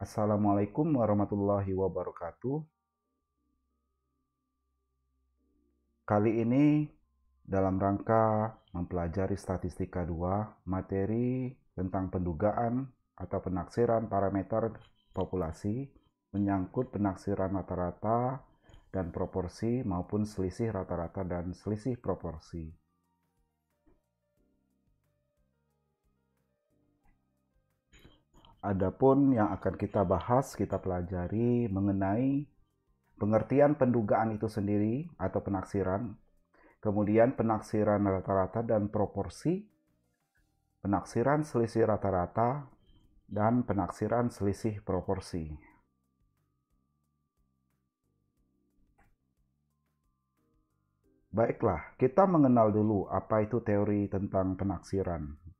Assalamualaikum warahmatullahi wabarakatuh. Kali ini dalam rangka mempelajari statistika 2, materi tentang pendugaan atau penaksiran parameter populasi menyangkut penaksiran rata-rata dan proporsi maupun selisih rata-rata dan selisih proporsi. Adapun yang akan kita bahas, kita pelajari mengenai pengertian pendugaan itu sendiri atau penaksiran, kemudian penaksiran rata-rata dan proporsi, penaksiran selisih rata-rata, dan penaksiran selisih proporsi. Baiklah, kita mengenal dulu apa itu teori tentang penaksiran.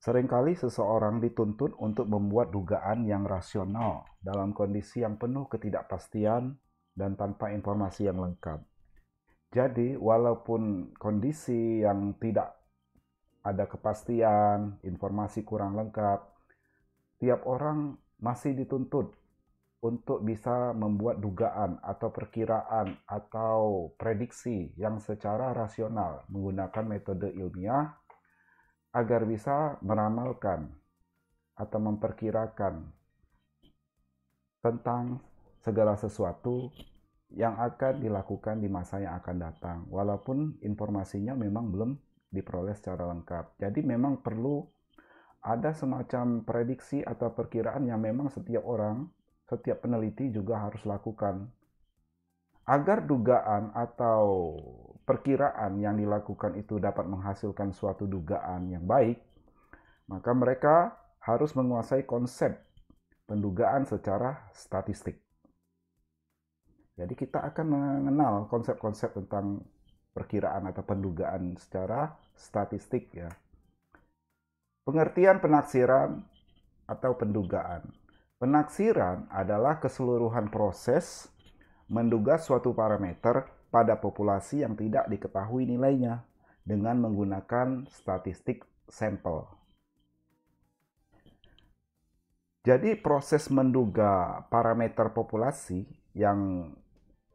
Seringkali seseorang dituntut untuk membuat dugaan yang rasional dalam kondisi yang penuh ketidakpastian dan tanpa informasi yang lengkap. Jadi, walaupun kondisi yang tidak ada kepastian, informasi kurang lengkap, tiap orang masih dituntut untuk bisa membuat dugaan atau perkiraan atau prediksi yang secara rasional menggunakan metode ilmiah agar bisa meramalkan atau memperkirakan tentang segala sesuatu yang akan dilakukan di masa yang akan datang, walaupun informasinya memang belum diperoleh secara lengkap. Jadi memang perlu ada semacam prediksi atau perkiraan yang memang setiap orang, setiap peneliti juga harus lakukan. Agar dugaan atau perkiraan yang dilakukan itu dapat menghasilkan suatu dugaan yang baik, maka mereka harus menguasai konsep pendugaan secara statistik. Jadi kita akan mengenal konsep-konsep tentang perkiraan atau pendugaan secara statistik ya. Pengertian penaksiran atau pendugaan. Penaksiran adalah keseluruhan proses menduga suatu parameter pada populasi yang tidak diketahui nilainya dengan menggunakan statistik sampel. Jadi proses menduga parameter populasi yang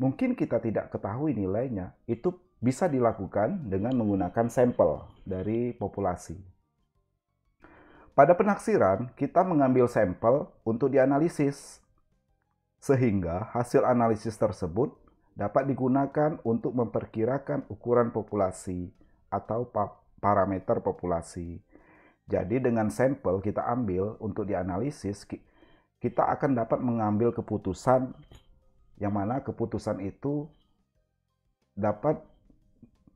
mungkin kita tidak ketahui nilainya itu bisa dilakukan dengan menggunakan sampel dari populasi. Pada penaksiran, kita mengambil sampel untuk dianalisis, sehingga hasil analisis tersebut dapat digunakan untuk memperkirakan ukuran populasi atau parameter populasi. Jadi dengan sampel kita ambil untuk dianalisis, kita akan dapat mengambil keputusan yang mana keputusan itu dapat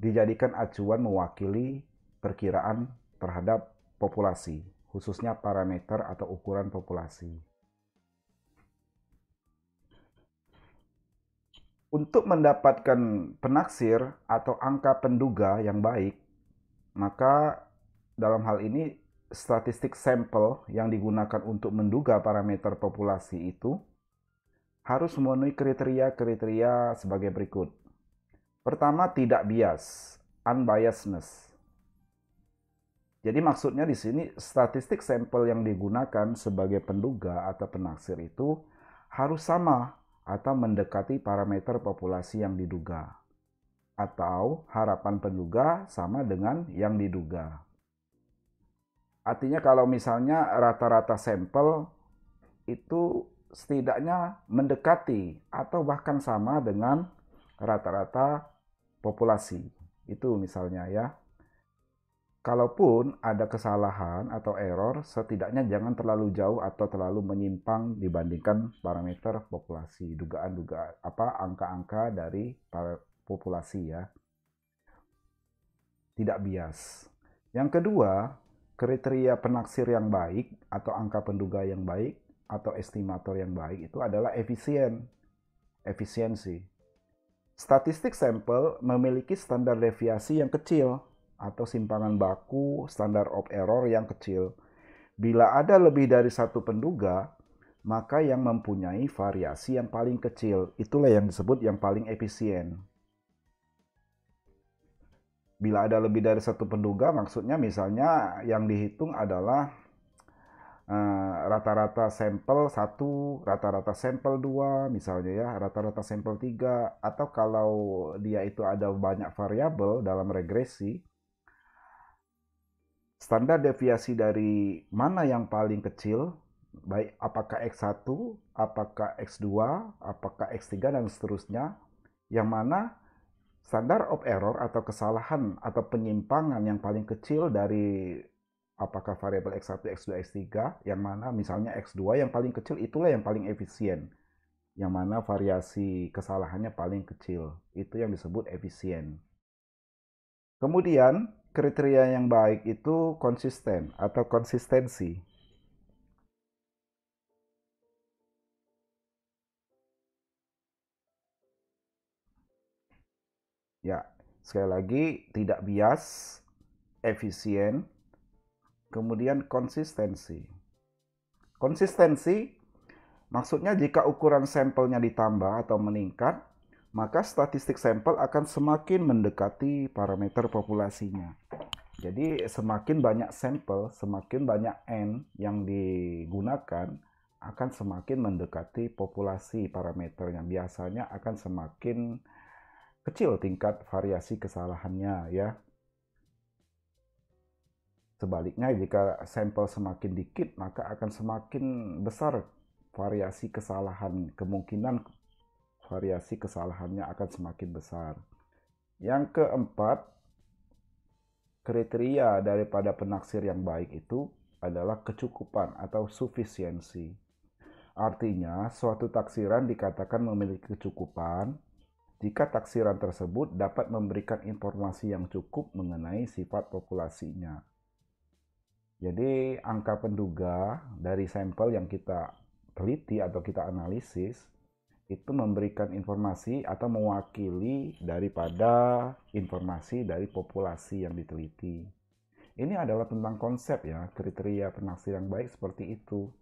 dijadikan acuan mewakili perkiraan terhadap populasi, khususnya parameter atau ukuran populasi. Untuk mendapatkan penaksir atau angka penduga yang baik, maka dalam hal ini statistik sampel yang digunakan untuk menduga parameter populasi itu harus memenuhi kriteria-kriteria sebagai berikut. Pertama, tidak bias, unbiasedness. Jadi maksudnya di sini statistik sampel yang digunakan sebagai penduga atau penaksir itu harus sama atau mendekati parameter populasi yang diduga. Atau harapan penduga sama dengan yang diduga. Artinya kalau misalnya rata-rata sampel itu setidaknya mendekati atau bahkan sama dengan rata-rata populasi. Itu misalnya ya. Kalaupun ada kesalahan atau error, setidaknya jangan terlalu jauh atau terlalu menyimpang dibandingkan parameter populasi, dugaan-dugaan angka-angka dari populasi ya. Tidak bias. Yang kedua, kriteria penaksir yang baik atau angka penduga yang baik atau estimator yang baik itu adalah efisiensi. Statistik sampel memiliki standar deviasi yang kecil atau simpangan baku standard of error yang kecil. Bila ada lebih dari satu penduga, maka yang mempunyai variasi yang paling kecil, itulah yang disebut yang paling efisien. Bila ada lebih dari satu penduga, maksudnya misalnya yang dihitung adalah rata-rata sampel 1, rata-rata sampel 2 misalnya ya, rata-rata sampel 3, atau kalau dia itu ada banyak variabel dalam regresi, standar deviasi dari mana yang paling kecil, baik apakah X1, apakah X2, apakah X3 dan seterusnya, yang mana standar of error atau kesalahan atau penyimpangan yang paling kecil dari apakah variabel X1, X2, X3, yang mana misalnya X2 yang paling kecil itulah yang paling efisien. Yang mana variasi kesalahannya paling kecil. Itu yang disebut efisien. Kemudian, kriteria yang baik itu konsisten atau konsistensi. Ya, sekali lagi tidak bias, efisien, kemudian konsistensi. Konsistensi maksudnya jika ukuran sampelnya ditambah atau meningkat, maka statistik sampel akan semakin mendekati parameter populasinya. Jadi semakin banyak sampel, semakin banyak N yang digunakan, akan semakin mendekati populasi parameternya. Biasanya akan semakin kecil tingkat variasi kesalahannya ya. Sebaliknya jika sampel semakin dikit, maka akan semakin besar variasi kesalahan. Kemungkinan variasi kesalahannya akan semakin besar. Yang keempat, kriteria daripada penaksir yang baik itu adalah kecukupan atau sufisiensi. Artinya, suatu taksiran dikatakan memiliki kecukupan jika taksiran tersebut dapat memberikan informasi yang cukup mengenai sifat populasinya. Jadi, angka penduga dari sampel yang kita teliti atau kita analisis itu memberikan informasi atau mewakili daripada informasi dari populasi yang diteliti. Ini adalah tentang konsep ya, kriteria penaksir yang baik seperti itu.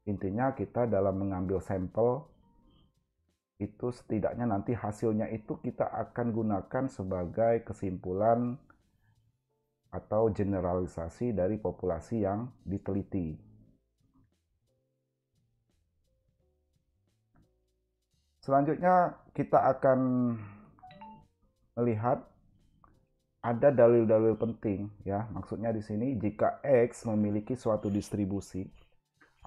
Intinya kita dalam mengambil sampel itu setidaknya nanti hasilnya itu kita akan gunakan sebagai kesimpulan atau generalisasi dari populasi yang diteliti. Selanjutnya kita akan melihat ada dalil-dalil penting ya. Maksudnya di sini jika X memiliki suatu distribusi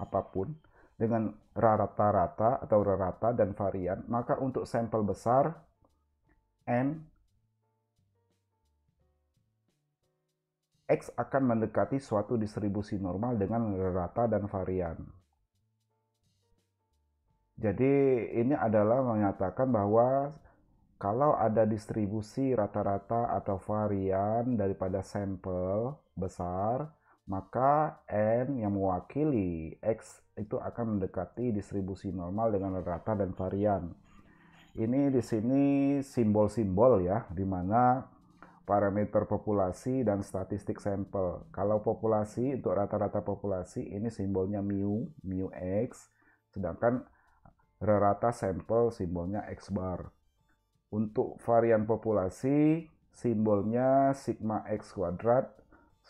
apapun dengan rata-rata atau rata dan varian, maka untuk sampel besar N, X akan mendekati suatu distribusi normal dengan rata dan varian. Jadi ini adalah menyatakan bahwa kalau ada distribusi rata-rata atau varian daripada sampel besar, maka N yang mewakili X itu akan mendekati distribusi normal dengan rata dan varian. Ini di sini simbol-simbol ya, di mana parameter populasi dan statistik sampel. Kalau populasi, untuk rata-rata populasi, ini simbolnya mu X, sedangkan rata sampel simbolnya X bar. Untuk varian populasi, simbolnya sigma X kuadrat,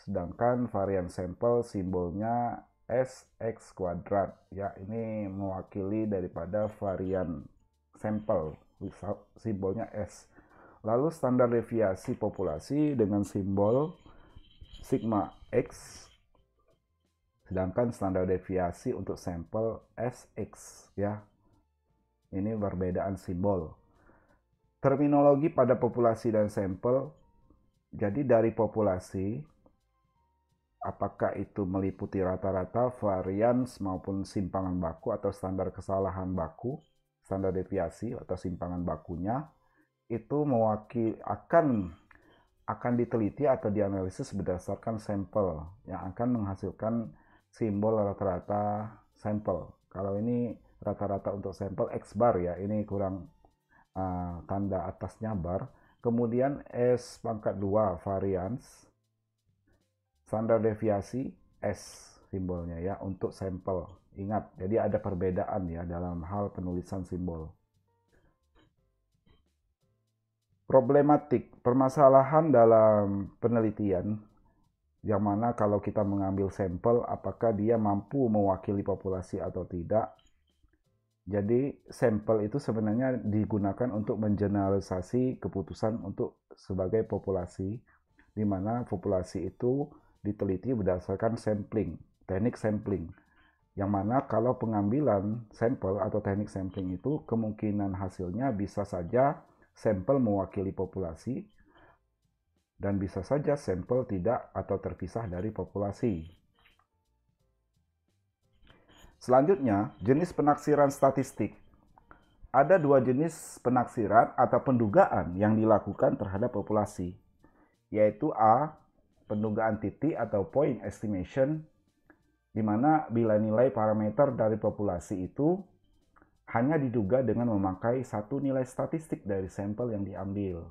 sedangkan varian sampel simbolnya SX kuadrat. Ya, ini mewakili daripada varian sampel, simbolnya S. Lalu standar deviasi populasi dengan simbol sigma X, sedangkan standar deviasi untuk sampel SX ya. Ini perbedaan simbol. Terminologi pada populasi dan sampel. Jadi dari populasi, apakah itu meliputi rata-rata, varian maupun simpangan baku atau standar kesalahan baku, standar deviasi atau simpangan bakunya, itu mewakili akan diteliti atau dianalisis berdasarkan sampel yang akan menghasilkan simbol rata-rata sampel. Kalau ini rata-rata untuk sampel X bar ya, ini kurang tanda atasnya bar. Kemudian S pangkat 2 varians, standar deviasi S simbolnya ya untuk sampel. Ingat, jadi ada perbedaan ya dalam hal penulisan simbol. Problematik, permasalahan dalam penelitian. yang mana kalau kita mengambil sampel, apakah dia mampu mewakili populasi atau tidak. Jadi sampel itu sebenarnya digunakan untuk mengeneralisasi keputusan untuk sebagai populasi, di mana populasi itu diteliti berdasarkan sampling, teknik sampling. Yang mana kalau pengambilan sampel atau teknik sampling itu kemungkinan hasilnya bisa saja sampel mewakili populasi dan bisa saja sampel tidak atau terpisah dari populasi. Selanjutnya, jenis penaksiran statistik. Ada dua jenis penaksiran atau pendugaan yang dilakukan terhadap populasi, yaitu A. Pendugaan titik atau point estimation, di mana bila nilai parameter dari populasi itu hanya diduga dengan memakai satu nilai statistik dari sampel yang diambil.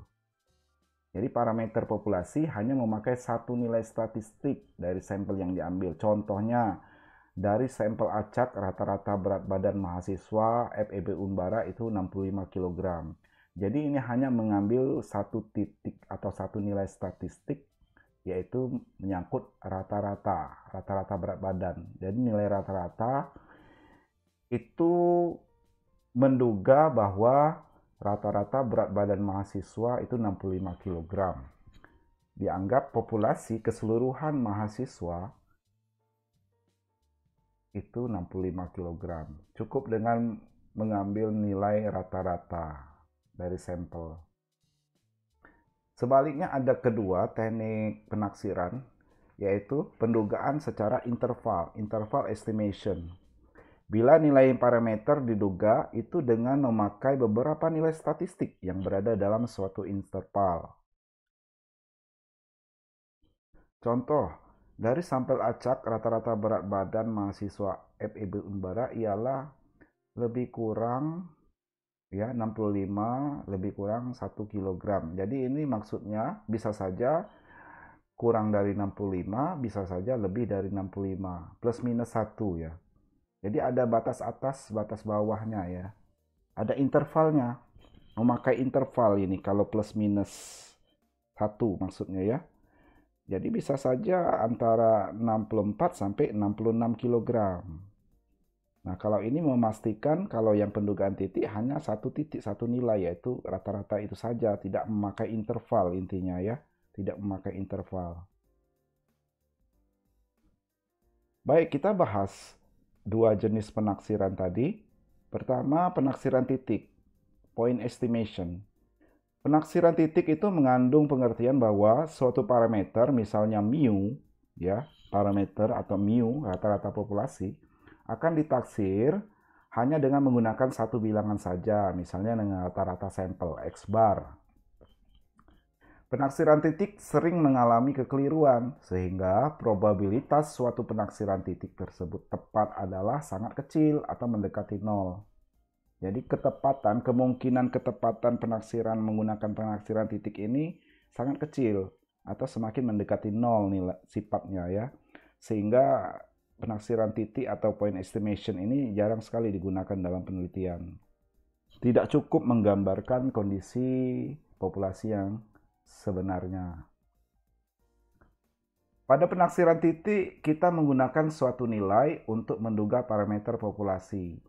Jadi parameter populasi hanya memakai satu nilai statistik dari sampel yang diambil. Contohnya, dari sampel acak rata-rata berat badan mahasiswa FEB Unbara itu 65 kg. Jadi ini hanya mengambil satu titik atau satu nilai statistik, yaitu menyangkut rata-rata berat badan. Jadi nilai rata-rata itu menduga bahwa rata-rata berat badan mahasiswa itu 65 kg. Dianggap populasi keseluruhan mahasiswa itu 65 kg. Cukup dengan mengambil nilai rata-rata dari sampel. Sebaliknya ada kedua teknik penaksiran, yaitu pendugaan secara interval estimation. Bila nilai parameter diduga itu dengan memakai beberapa nilai statistik yang berada dalam suatu interval. Contoh, dari sampel acak rata-rata berat badan mahasiswa FEB Unbara ialah lebih kurang 65 lebih kurang 1 kg. Jadi ini maksudnya bisa saja kurang dari 65, bisa saja lebih dari 65, plus minus 1 ya. Jadi ada batas atas, batas bawahnya ya. Ada intervalnya. Memakai interval ini kalau plus minus 1 maksudnya ya. Jadi bisa saja antara 64 sampai 66 kg. Nah, kalau ini memastikan kalau yang pendugaan titik hanya satu titik, satu nilai, yaitu rata-rata itu saja, tidak memakai interval intinya ya, tidak memakai interval. Baik, kita bahas dua jenis penaksiran tadi. Pertama, penaksiran titik, point estimation. Penaksiran titik itu mengandung pengertian bahwa suatu parameter, misalnya mu, ya, parameter atau mu, rata-rata populasi, akan ditaksir hanya dengan menggunakan satu bilangan saja, misalnya dengan rata-rata sampel X bar. Penaksiran titik sering mengalami kekeliruan, sehingga probabilitas suatu penaksiran titik tersebut tepat adalah sangat kecil atau mendekati nol. Jadi kemungkinan ketepatan penaksiran menggunakan penaksiran titik ini sangat kecil atau semakin mendekati nol nilai sifatnya ya. Sehingga penaksiran titik atau point estimation ini jarang sekali digunakan dalam penelitian. Tidak cukup menggambarkan kondisi populasi yang sebenarnya. Pada penaksiran titik, kita menggunakan suatu nilai untuk menduga parameter populasi.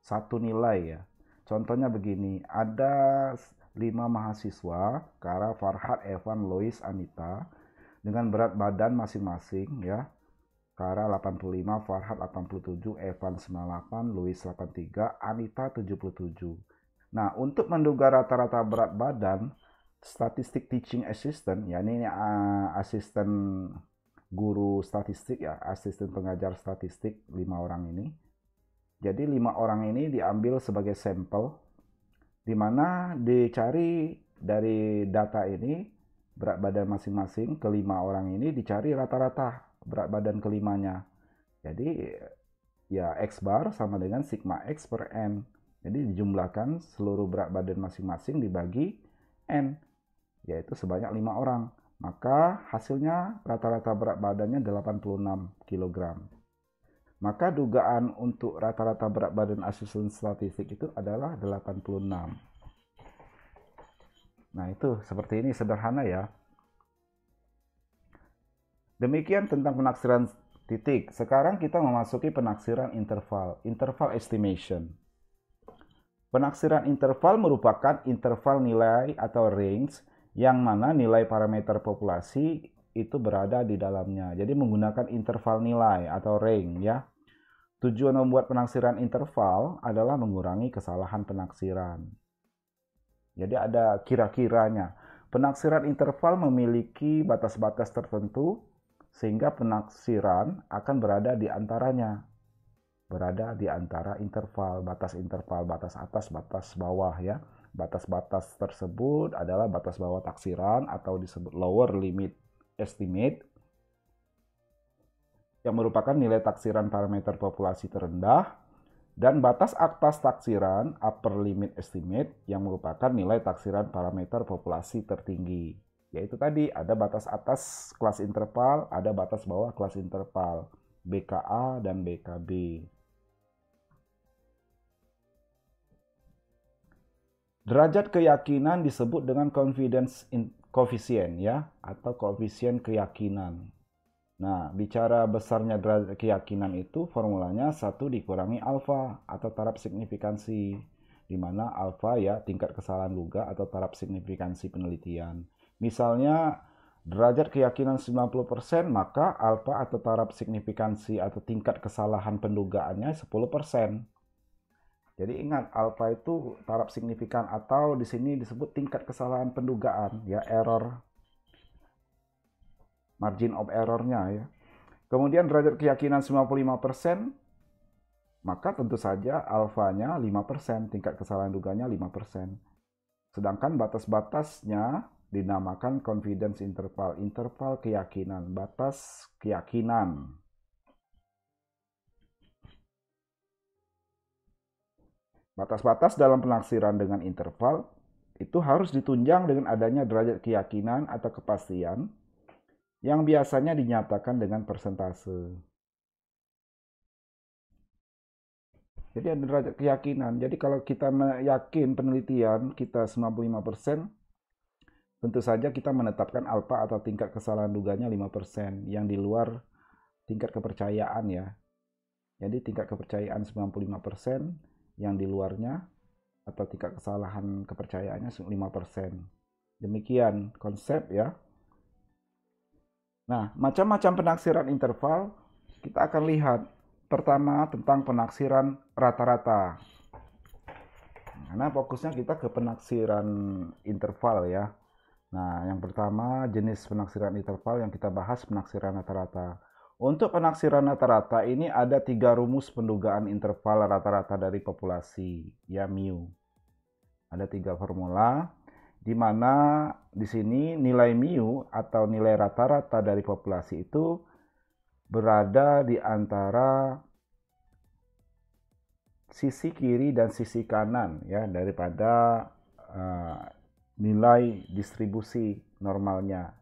Satu nilai ya. Contohnya begini, ada 5 mahasiswa, Kara, Farhad, Evan, Lois, Anita, dengan berat badan masing-masing ya. Kara 85, Farhad 87, Evan 98, Lois 83, Anita 77. Nah, untuk menduga rata-rata berat badan, statistik teaching assistant, yakni asisten guru statistik ya, asisten pengajar statistik 5 orang ini. Jadi 5 orang ini diambil sebagai sampel, di mana dicari dari data ini berat badan masing-masing ke 5 orang ini dicari rata-rata berat badan kelimanya. Jadi ya X bar sama dengan sigma X per N. Jadi dijumlahkan seluruh berat badan masing-masing dibagi N, yaitu sebanyak 5 orang. Maka hasilnya rata-rata berat badannya 86 kg. Maka dugaan untuk rata-rata berat badan asisten statistik itu adalah 86. Nah itu seperti ini, sederhana ya. Demikian tentang penaksiran titik. Sekarang kita memasuki penaksiran interval, interval estimation. Penaksiran interval merupakan interval nilai atau range yang mana nilai parameter populasi itu berada di dalamnya. Jadi menggunakan interval nilai atau range ya. Tujuan membuat penaksiran interval adalah mengurangi kesalahan penaksiran. Jadi ada kira-kiranya. Penaksiran interval memiliki batas-batas tertentu sehingga penaksiran akan berada di antaranya. Berada di antara interval, batas batas atas, batas bawah ya. Batas-batas tersebut adalah batas bawah taksiran atau disebut lower limit estimate yang merupakan nilai taksiran parameter populasi terendah, dan batas atas taksiran upper limit estimate yang merupakan nilai taksiran parameter populasi tertinggi. Yaitu tadi ada batas atas kelas interval, ada batas bawah kelas interval, BKA dan BKB. Derajat keyakinan disebut dengan confidence coefficient ya, atau koefisien keyakinan. Nah, bicara besarnya derajat keyakinan itu formulanya 1 dikurangi alfa atau taraf signifikansi, di mana alfa ya tingkat kesalahan duga atau taraf signifikansi penelitian. Misalnya derajat keyakinan 90%, maka alfa atau taraf signifikansi atau tingkat kesalahan pendugaannya 10%. Jadi ingat, alfa itu taraf signifikan atau di sini disebut tingkat kesalahan pendugaan ya, error, margin of error-nya ya. Kemudian derajat keyakinan 95%, maka tentu saja alfanya 5%, tingkat kesalahan duganya 5%. Sedangkan batas-batasnya dinamakan confidence interval, interval keyakinan, batas keyakinan. Batas-batas dalam penaksiran dengan interval itu harus ditunjang dengan adanya derajat keyakinan atau kepastian yang biasanya dinyatakan dengan persentase. Jadi ada derajat keyakinan. Jadi kalau kita yakin penelitian kita 95%, tentu saja kita menetapkan alfa atau tingkat kesalahan duganya 5%, yang di luar tingkat kepercayaan ya. Jadi tingkat kepercayaan 95%, yang di luarnya atau tingkat kesalahan kepercayaannya 5%. Demikian konsep ya. Nah, macam-macam penaksiran interval kita akan lihat. Pertama, tentang penaksiran rata-rata. Karena fokusnya kita ke penaksiran interval ya. Nah, yang pertama jenis penaksiran interval yang kita bahas penaksiran rata-rata. Untuk penaksiran rata-rata ini ada 3 rumus pendugaan interval rata-rata dari populasi, ya mu. Ada 3 formula, di mana di sini nilai mu atau nilai rata-rata dari populasi itu berada di antara sisi kiri dan sisi kanan ya daripada nilai distribusi normalnya.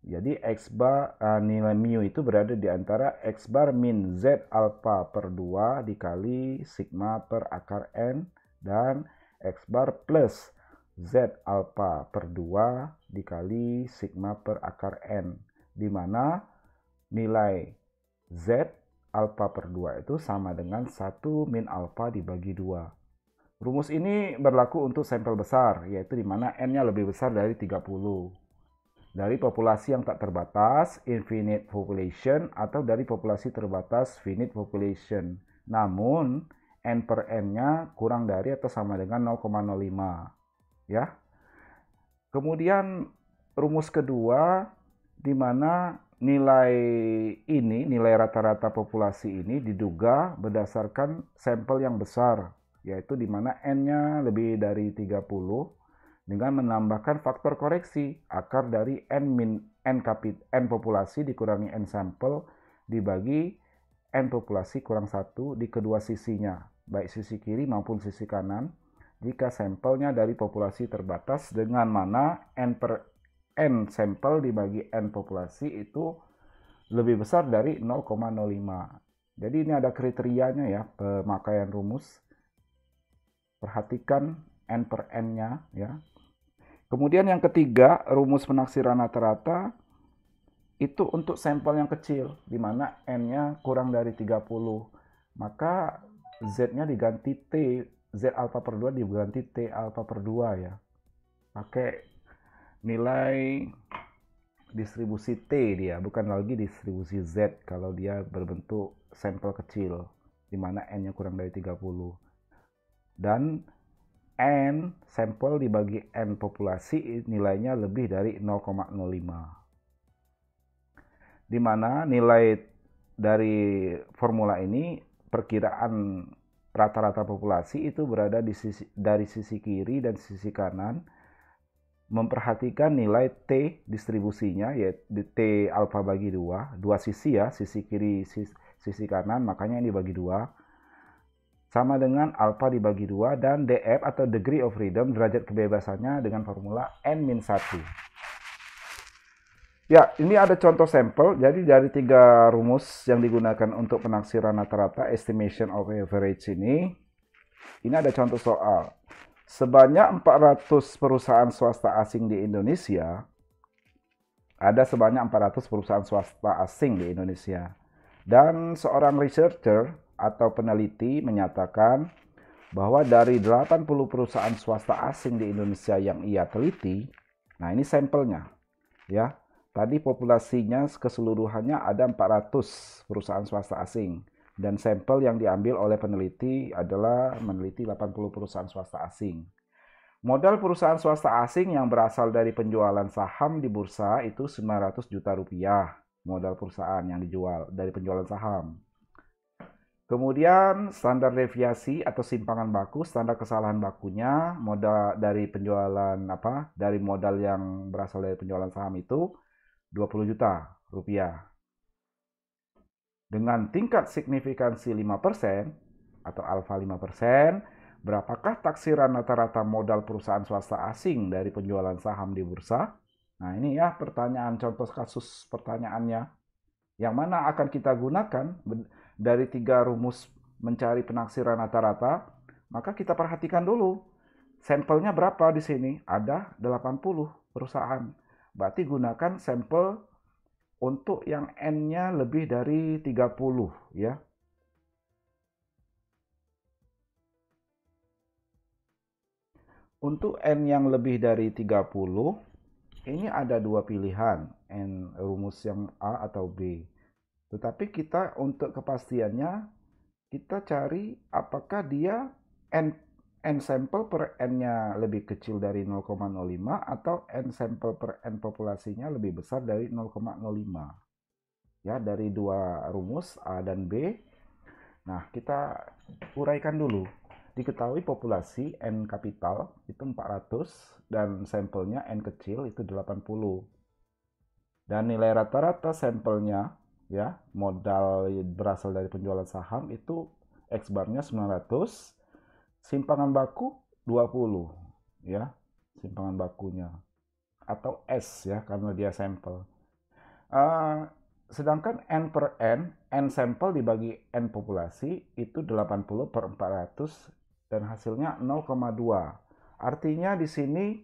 Jadi x bar nilai mu itu berada di antara x bar min z alpha per 2 dikali sigma per akar n dan x bar plus z alpha per 2 dikali sigma per akar n, di mana nilai z alpha per 2 itu sama dengan 1 min alpha dibagi 2. Rumus ini berlaku untuk sampel besar, yaitu di mana n-nya lebih besar dari 30. Dari populasi yang tak terbatas, infinite population, atau dari populasi terbatas, finite population. Namun, n per n-nya kurang dari atau sama dengan 0,05. Ya. Kemudian rumus kedua, di mana nilai ini, nilai rata-rata populasi ini diduga berdasarkan sampel yang besar, yaitu di mana n-nya lebih dari 30 dengan menambahkan faktor koreksi akar dari n populasi dikurangi n sampel dibagi n populasi kurang 1 di kedua sisinya, baik sisi kiri maupun sisi kanan, jika sampelnya dari populasi terbatas, dengan mana n per n sampel dibagi n populasi itu lebih besar dari 0,05. Jadi ini ada kriterianya ya, pemakaian rumus. Perhatikan n per n-nya ya. Kemudian yang ketiga, rumus penaksiran rata-rata Itu untuk sampel yang kecil, di mana N-nya kurang dari 30. Maka Z-nya diganti T, Z alfa per 2 diganti T alfa per 2 ya. Pakai nilai distribusi T dia, bukan lagi distribusi Z kalau dia berbentuk sampel kecil, di mana N-nya kurang dari 30. Dan N sampel dibagi N populasi nilainya lebih dari 0,05. Di mana nilai dari formula ini perkiraan rata-rata populasi itu berada dari sisi kiri dan sisi kanan, memperhatikan nilai T distribusinya, yaitu T alfa bagi 2, dua sisi ya, sisi kiri, sisi kanan, makanya ini dibagi 2, sama dengan alfa dibagi 2, dan DF atau degree of freedom, derajat kebebasannya dengan formula N-1. Ya, ini ada contoh sampel. Jadi dari 3 rumus yang digunakan untuk penaksiran rata-rata, estimation of average ini ada contoh soal. Sebanyak 400 perusahaan swasta asing di Indonesia, ada sebanyak 400 perusahaan swasta asing di Indonesia. Dan seorang researcher atau peneliti menyatakan bahwa dari 80 perusahaan swasta asing di Indonesia yang ia teliti, nah ini sampelnya ya. Tadi populasinya keseluruhannya ada 400 perusahaan swasta asing. Dan sampel yang diambil oleh peneliti adalah meneliti 80 perusahaan swasta asing. Modal perusahaan swasta asing yang berasal dari penjualan saham di bursa itu 900 juta rupiah. Modal perusahaan yang dijual dari penjualan saham. Kemudian standar deviasi atau simpangan baku, standar kesalahan bakunya modal dari penjualan dari modal yang berasal dari penjualan saham itu 20 juta rupiah. Dengan tingkat signifikansi 5% atau alfa 5%, berapakah taksiran rata-rata modal perusahaan swasta asing dari penjualan saham di bursa? Nah ini ya pertanyaan, contoh kasus pertanyaannya. Yang mana akan kita gunakan dari 3 rumus mencari penaksiran rata-rata, maka kita perhatikan dulu. Sampelnya berapa di sini? Ada 80 perusahaan. Berarti gunakan sampel untuk yang N-nya lebih dari 30 ya. Untuk N yang lebih dari 30, ini ada 2 pilihan, N rumus yang A atau B. Tetapi kita untuk kepastiannya, kita cari apakah dia N sampel per N-nya lebih kecil dari 0,05 atau N sampel per N populasinya lebih besar dari 0,05. Ya, dari 2 rumus A dan B. Nah, kita uraikan dulu. Diketahui populasi N kapital itu 400 dan sampelnya N kecil itu 80. Dan nilai rata-rata sampelnya ya, modal berasal dari penjualan saham itu X barnya 900, simpangan baku 20 ya, simpangan bakunya atau S ya karena dia sampel. Sedangkan N per N sampel dibagi N populasi itu 80 per 400 dan hasilnya 0,2. Artinya di sini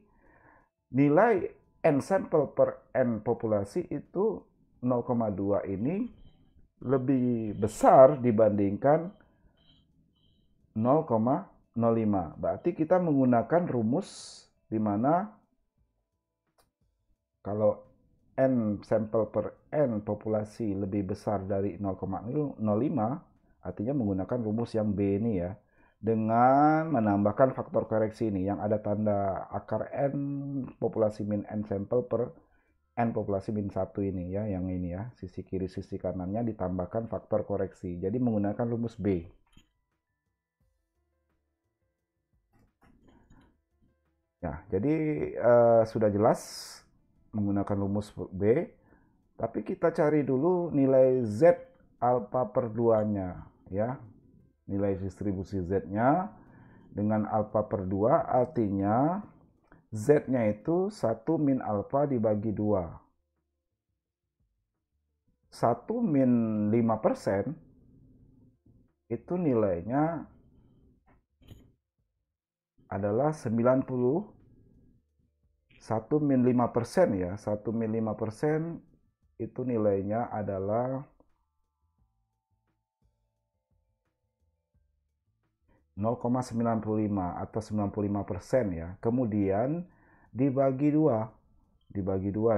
nilai N sampel per N populasi itu 0,2 ini lebih besar dibandingkan 0,05. Berarti kita menggunakan rumus di mana kalau N sampel per N populasi lebih besar dari 0,05, artinya menggunakan rumus yang B ini ya. Dengan menambahkan faktor koreksi ini yang ada tanda akar N populasi min N sampel per N populasi min 1 ini ya, yang ini ya, sisi kiri sisi kanannya ditambahkan faktor koreksi. Jadi menggunakan rumus B. Ya, jadi sudah jelas menggunakan rumus B, tapi kita cari dulu nilai Z alfa per 2-nya ya. Nilai distribusi Z-nya dengan alfa per 2 artinya Z-nya itu 1 min alfa dibagi 2. 1 min 5% itu nilainya adalah 90. 1 min 5% ya, 1 min 5% itu nilainya adalah 0,95 atau 95% ya. Kemudian dibagi dua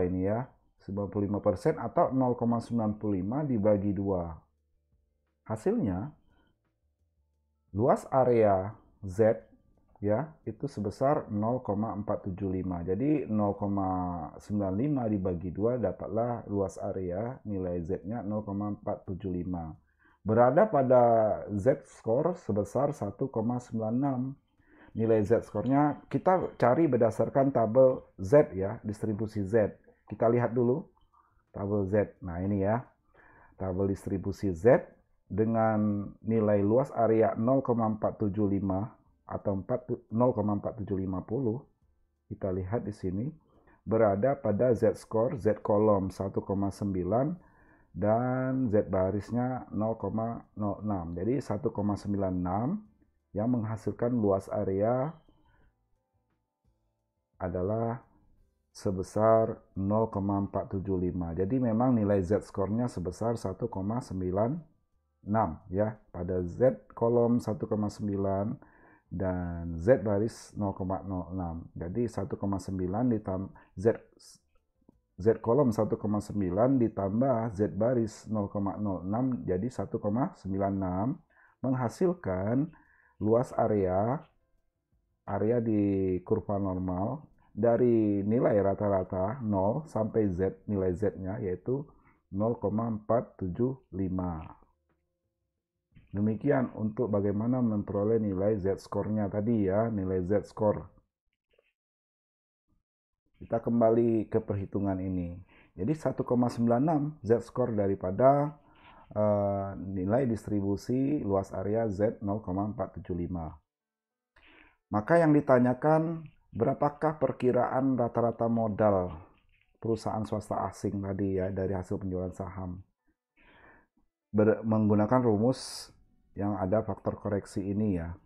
ini ya, 95% atau 0,95 dibagi 2. Hasilnya luas area Z ya itu sebesar 0,475. Jadi 0,95 dibagi 2 dapatlah luas area nilai Z-nya 0,475. Berada pada Z-score sebesar 1,96. Nilai Z-score-nya kita cari berdasarkan tabel Z ya, distribusi Z. Kita lihat dulu tabel Z. Nah ini ya, tabel distribusi Z dengan nilai luas area 0,475 atau 0,4750. Kita lihat di sini berada pada Z-score, Z kolom 1,9 dan Z barisnya 0,06. Jadi 1,96 yang menghasilkan luas area adalah sebesar 0,475. Jadi memang nilai Z-score-nya sebesar 1,96 ya. Pada Z kolom 1,9 dan Z baris 0,06. Jadi 1,9 ditambah Z kolom 1,9 ditambah Z baris 0,06 jadi 1,96 menghasilkan luas area di kurva normal dari nilai rata-rata 0 sampai Z, nilai Z-nya yaitu 0,475. Demikian untuk bagaimana memperoleh nilai Z-score-nya tadi ya, nilai Z-score. Kita kembali ke perhitungan ini. Jadi 1,96 Z-score daripada nilai distribusi luas area Z 0,475. Maka yang ditanyakan, berapakah perkiraan rata-rata modal perusahaan swasta asing tadi ya dari hasil penjualan saham? Menggunakan rumus yang ada faktor koreksi ini ya.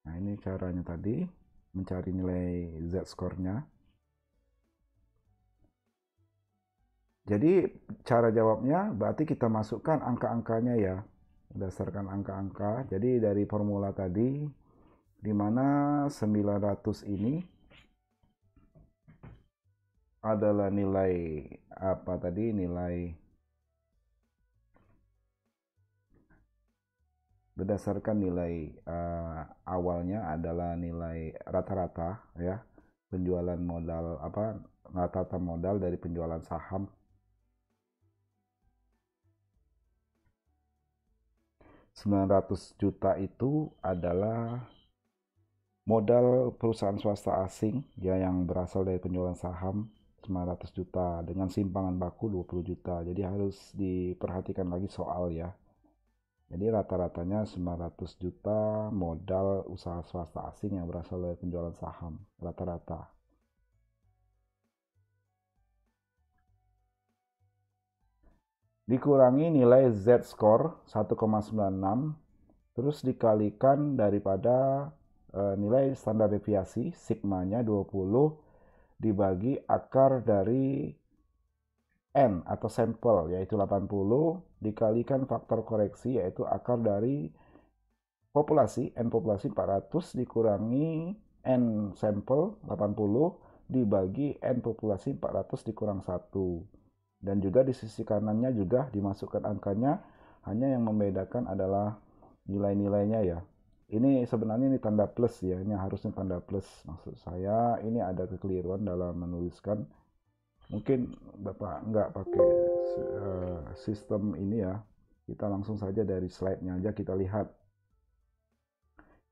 Nah ini caranya tadi, mencari nilai Z-score-nya. Jadi cara jawabnya berarti kita masukkan angka-angkanya ya, berdasarkan angka-angka. Jadi dari formula tadi, di mana 900 ini adalah nilai apa tadi, nilai berdasarkan nilai awalnya adalah nilai rata-rata ya, penjualan modal apa, rata-rata modal dari penjualan saham. $900 juta itu adalah modal perusahaan swasta asing ya yang berasal dari penjualan saham 900 juta dengan simpangan baku 20 juta. Jadi harus diperhatikan lagi soal ya. Jadi rata-ratanya 900 juta modal usaha swasta asing yang berasal dari penjualan saham, rata-rata. Dikurangi nilai Z-score 1,96, terus dikalikan daripada nilai standar deviasi, sigmanya 20, dibagi akar dari N atau sampel yaitu 80 dikalikan faktor koreksi yaitu akar dari populasi, N populasi 400 dikurangi N sampel 80 dibagi N populasi 400 dikurang 1. Dan juga di sisi kanannya juga dimasukkan angkanya, hanya yang membedakan adalah nilai-nilainya ya. Ini sebenarnya ini tanda plus ya, ini harusnya tanda plus. Maksud saya ini ada kekeliruan dalam menuliskan. Mungkin Bapak nggak pakai sistem ini ya. Kita langsung saja dari slide-nya aja kita lihat.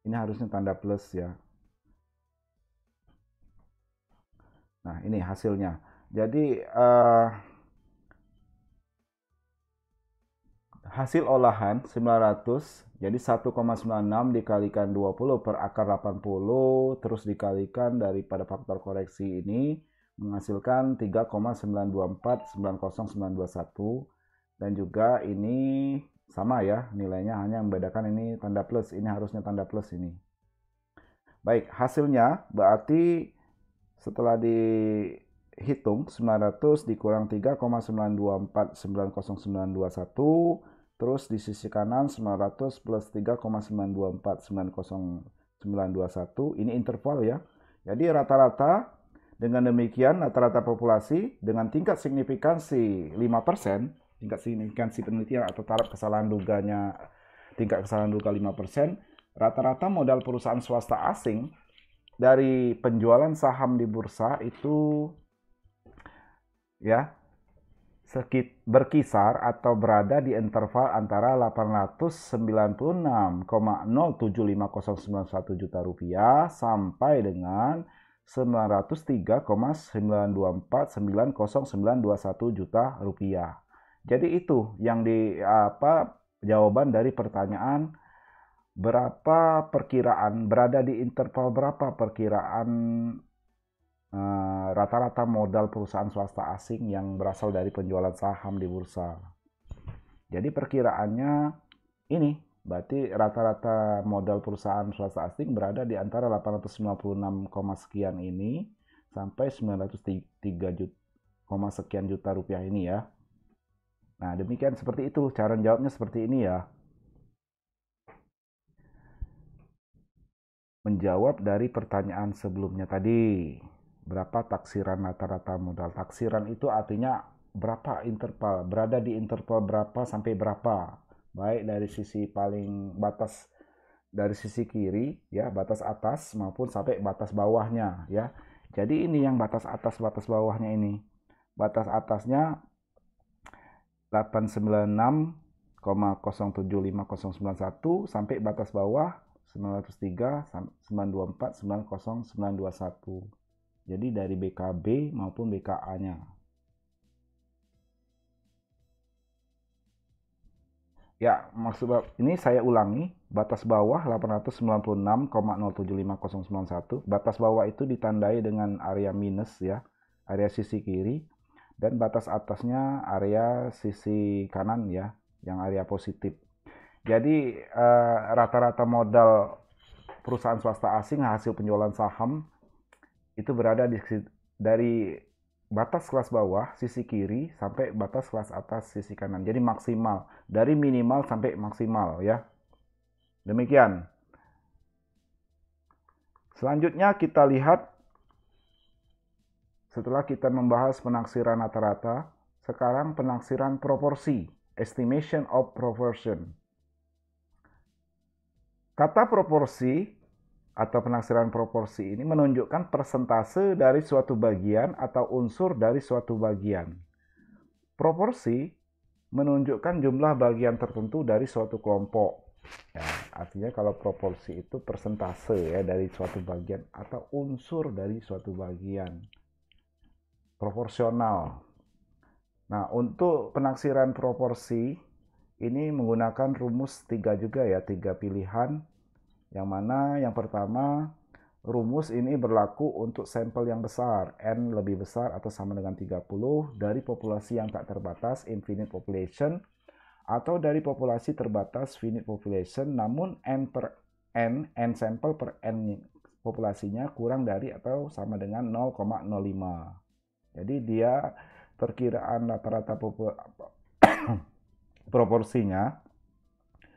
Ini harusnya tanda plus ya. Nah ini hasilnya. Jadi hasil olahan 900, jadi 1,96 dikalikan 20 per akar 80, terus dikalikan daripada faktor koreksi ini, menghasilkan 3,92490921, dan juga ini sama ya, nilainya hanya membedakan ini tanda plus, ini harusnya tanda plus ini. Baik, hasilnya berarti setelah di hitung 900 dikurang 3,9249091, terus di sisi kanan 900 plus 3,9249091, ini interval ya. Jadi rata-rata dengan demikian rata-rata populasi dengan tingkat signifikansi 5%, tingkat signifikansi penelitian atau taraf kesalahan duganya tingkat kesalahan duga 5%, rata-rata modal perusahaan swasta asing dari penjualan saham di bursa itu ya berkisar atau berada di interval antara 896,075091 juta rupiah sampai dengan 903,9249091 juta rupiah. Jadi itu yang jawaban dari pertanyaan berapa perkiraan, berada di interval berapa perkiraan rata-rata modal perusahaan swasta asing yang berasal dari penjualan saham di bursa. Jadi perkiraannya ini, berarti rata-rata modal perusahaan swasta asing berada di antara 896, sekian ini sampai 903, sekian juta rupiah ini ya. Nah demikian, seperti itu cara jawabnya, seperti ini ya. Menjawab dari pertanyaan sebelumnya tadi, berapa taksiran rata-rata modal. Taksiran itu artinya berapa interval, berada di interval berapa sampai berapa, baik dari sisi paling batas, dari sisi kiri ya, batas atas, maupun sampai batas bawahnya ya. Jadi ini yang batas atas, batas bawahnya ini. Batas atasnya 896,075091 sampai batas bawah 903,924,9091. Jadi dari BKB maupun BKA-nya. Ya, maksud ini saya ulangi, batas bawah 896,075091. Batas bawah itu ditandai dengan area minus ya, area sisi kiri, dan batas atasnya area sisi kanan ya, yang area positif. Jadi rata-rata modal perusahaan swasta asing hasil penjualan saham itu berada dari batas kelas bawah sisi kiri sampai batas kelas atas sisi kanan. Jadi maksimal, dari minimal sampai maksimal ya. Demikian. Selanjutnya kita lihat, setelah kita membahas penaksiran rata-rata, sekarang penaksiran proporsi, estimation of proportion. Kata proporsi atau penaksiran proporsi ini menunjukkan persentase dari suatu bagian atau unsur dari suatu bagian. Proporsi menunjukkan jumlah bagian tertentu dari suatu kelompok. Ya, artinya kalau proporsi itu persentase ya dari suatu bagian atau unsur dari suatu bagian. Proporsional. Nah, untuk penaksiran proporsi ini menggunakan rumus 3 juga ya, 3 pilihan. Yang mana yang pertama, rumus ini berlaku untuk sampel yang besar, N lebih besar atau sama dengan 30, dari populasi yang tak terbatas, infinite population, atau dari populasi terbatas, finite population, namun N sampel per N populasinya kurang dari atau sama dengan 0,05. Jadi dia perkiraan rata-rata proporsinya,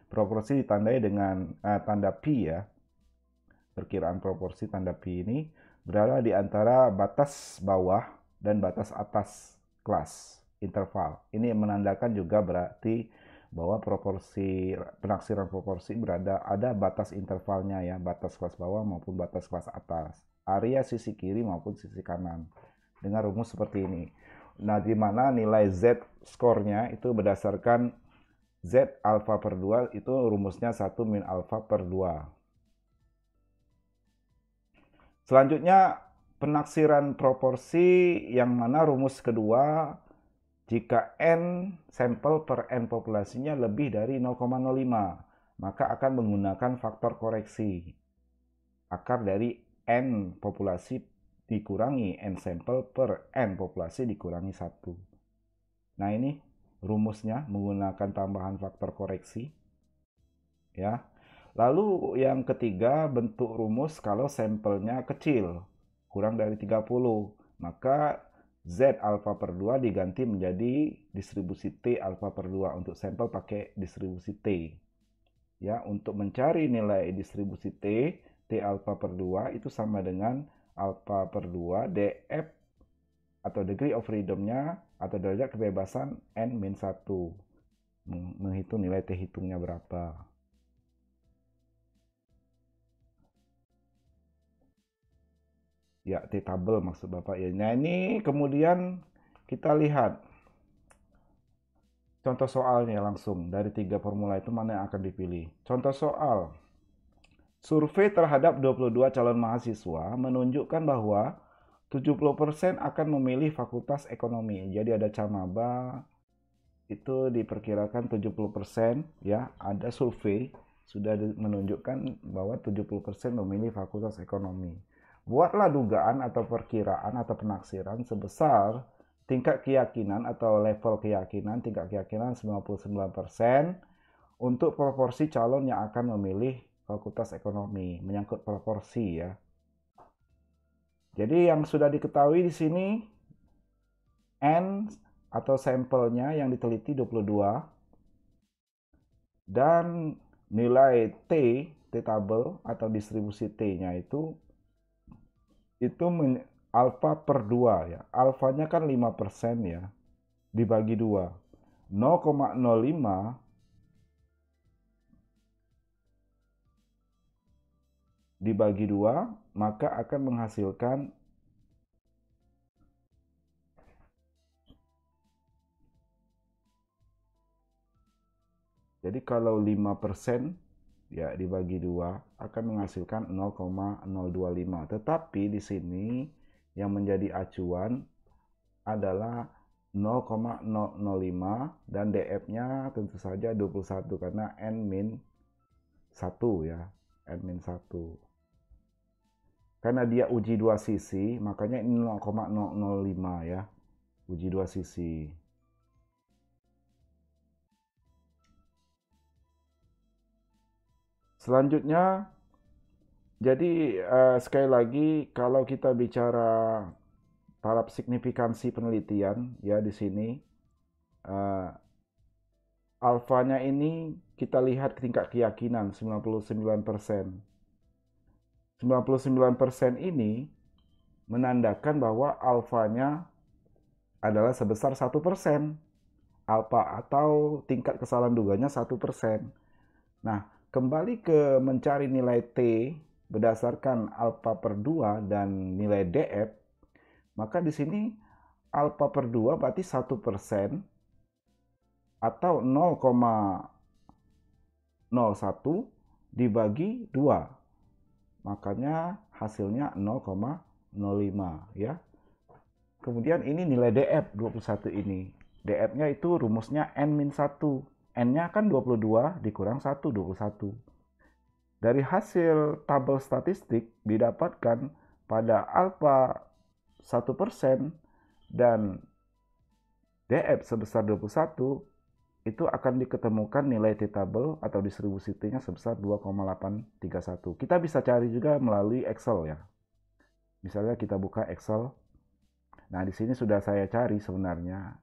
proporsi ditandai dengan tanda P ya. Perkiraan proporsi tanda P ini berada di antara batas bawah dan batas atas kelas interval. Ini menandakan juga berarti bahwa proporsi, penaksiran proporsi ada batas intervalnya ya, batas kelas bawah maupun batas kelas atas, area sisi kiri maupun sisi kanan, dengan rumus seperti ini. Nah, di mana nilai Z skornya itu berdasarkan Z alfa per 2, itu rumusnya 1 min alfa per 2. Selanjutnya penaksiran proporsi, yang mana rumus kedua, jika N sampel per N populasinya lebih dari 0,05, maka akan menggunakan faktor koreksi. Akar dari N populasi dikurangi N sampel per N populasi dikurangi 1. Nah ini rumusnya menggunakan tambahan faktor koreksi ya. Lalu yang ketiga, bentuk rumus kalau sampelnya kecil, kurang dari 30, maka Z alfa per 2 diganti menjadi distribusi T alfa per 2 untuk sampel pakai distribusi T. Ya, untuk mencari nilai distribusi T, T alfa per 2 itu sama dengan alfa per 2 df atau degree of freedom-nya atau derajat kebebasan n-1. Menghitung nilai T hitungnya berapa. Ya, T-tabel maksud Bapak ya. Nah, ini kemudian kita lihat contoh soalnya langsung. Dari 3 formula itu mana yang akan dipilih. Contoh soal. Survei terhadap 22 calon mahasiswa menunjukkan bahwa 70% akan memilih fakultas ekonomi. Jadi ada camaba, itu diperkirakan 70% ya, ada survei sudah menunjukkan bahwa 70% memilih fakultas ekonomi. Buatlah dugaan atau perkiraan atau penaksiran sebesar tingkat keyakinan atau level keyakinan, tingkat keyakinan 99% untuk proporsi calon yang akan memilih fakultas ekonomi, menyangkut proporsi ya. Jadi yang sudah diketahui di sini N atau sampelnya yang diteliti 22 dan nilai T-tabel atau distribusi T-nya itu alfa per 2 ya. Alfanya kan 5% ya, dibagi 2. 0,05 dibagi 2, maka akan menghasilkan jadi kalau 5% ya dibagi 2 akan menghasilkan 0,025. Tetapi di sini yang menjadi acuan adalah 0,005 dan df-nya tentu saja 21 karena n-1 ya, n-1. Karena dia uji dua sisi, makanya ini 0,005 ya, uji dua sisi. Selanjutnya, jadi sekali lagi kalau kita bicara taraf signifikansi penelitian ya di sini alfanya ini kita lihat tingkat keyakinan 99%. 99% ini menandakan bahwa alfanya adalah sebesar 1%. Alfa atau tingkat kesalahan duganya 1%. Nah, kembali ke mencari nilai T berdasarkan alfa per 2 dan nilai df, maka di sini alfa per 2 berarti 1% atau 0,01 dibagi 2. Makanya hasilnya 0,05 ya. Kemudian ini nilai df 21 ini. df-nya itu rumusnya n-1. N-nya kan 22 dikurang 1, 21. Dari hasil tabel statistik didapatkan pada alfa 1% dan df sebesar 21 itu akan diketemukan nilai T-tabel atau distribusi T-nya sebesar 2,831. Kita bisa cari juga melalui Excel ya. Misalnya kita buka Excel. Nah, di sini sudah saya cari sebenarnya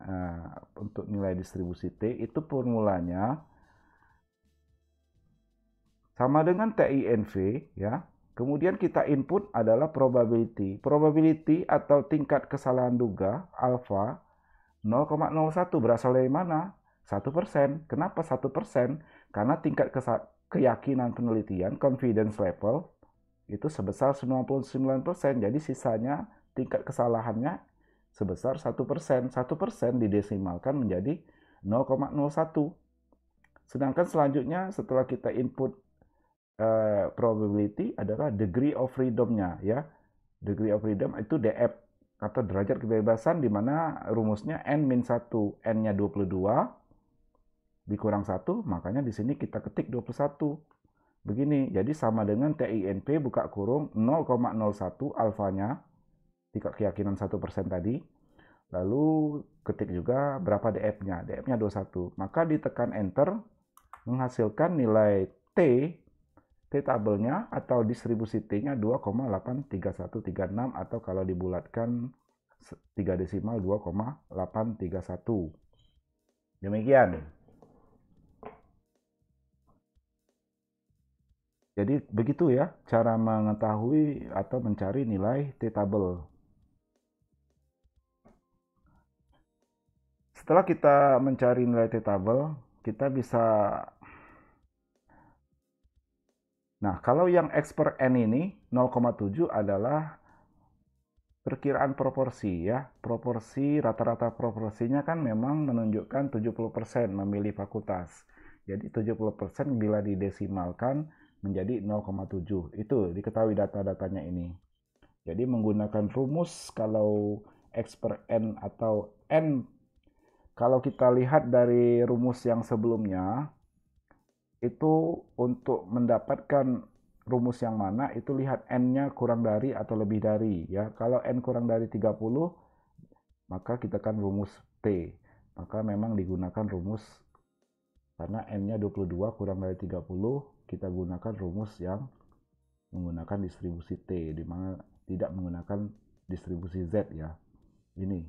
untuk nilai distribusi T itu formulanya sama dengan TINV ya. Kemudian kita input adalah probability. Probability atau tingkat kesalahan duga alfa 0,01 berasal dari mana? 1%. Kenapa 1%? Karena tingkat keyakinan penelitian, confidence level, itu sebesar 99%. Jadi sisanya tingkat kesalahannya sebesar 1%. 1% didesimalkan menjadi 0,01. Sedangkan selanjutnya setelah kita input probability adalah degree of freedom-nya ya. Degree of freedom itu df atau derajat kebebasan di mana rumusnya n-1, n-nya 22 dikurang 1, makanya di sini kita ketik 21. Begini, jadi sama dengan TINP buka kurung 0,01 alfanya, tingkat keyakinan 1% tadi, lalu ketik juga berapa df-nya, df-nya 21. Maka ditekan enter, menghasilkan nilai T-tabelnya atau distribusi T-nya 2,83136 atau kalau dibulatkan 3 desimal 2,831. Demikian. Jadi begitu ya cara mengetahui atau mencari nilai T-table. Setelah kita mencari nilai T-table, kita bisa. Nah, kalau yang X per N ini 0,7 adalah perkiraan proporsi ya. Proporsi, rata-rata proporsinya kan memang menunjukkan 70% memilih fakultas. Jadi 70% bila didesimalkan menjadi 0,7. Itu diketahui data-datanya ini. Jadi menggunakan rumus kalau X per N atau N, kalau kita lihat dari rumus yang sebelumnya, itu untuk mendapatkan rumus yang mana, itu lihat N-nya kurang dari atau lebih dari. Ya. Kalau N kurang dari 30, maka kita kan rumus T. Maka memang digunakan rumus, karena N-nya 22 kurang dari 30, kita gunakan rumus yang menggunakan distribusi T, di mana tidak menggunakan distribusi Z ya. Ini.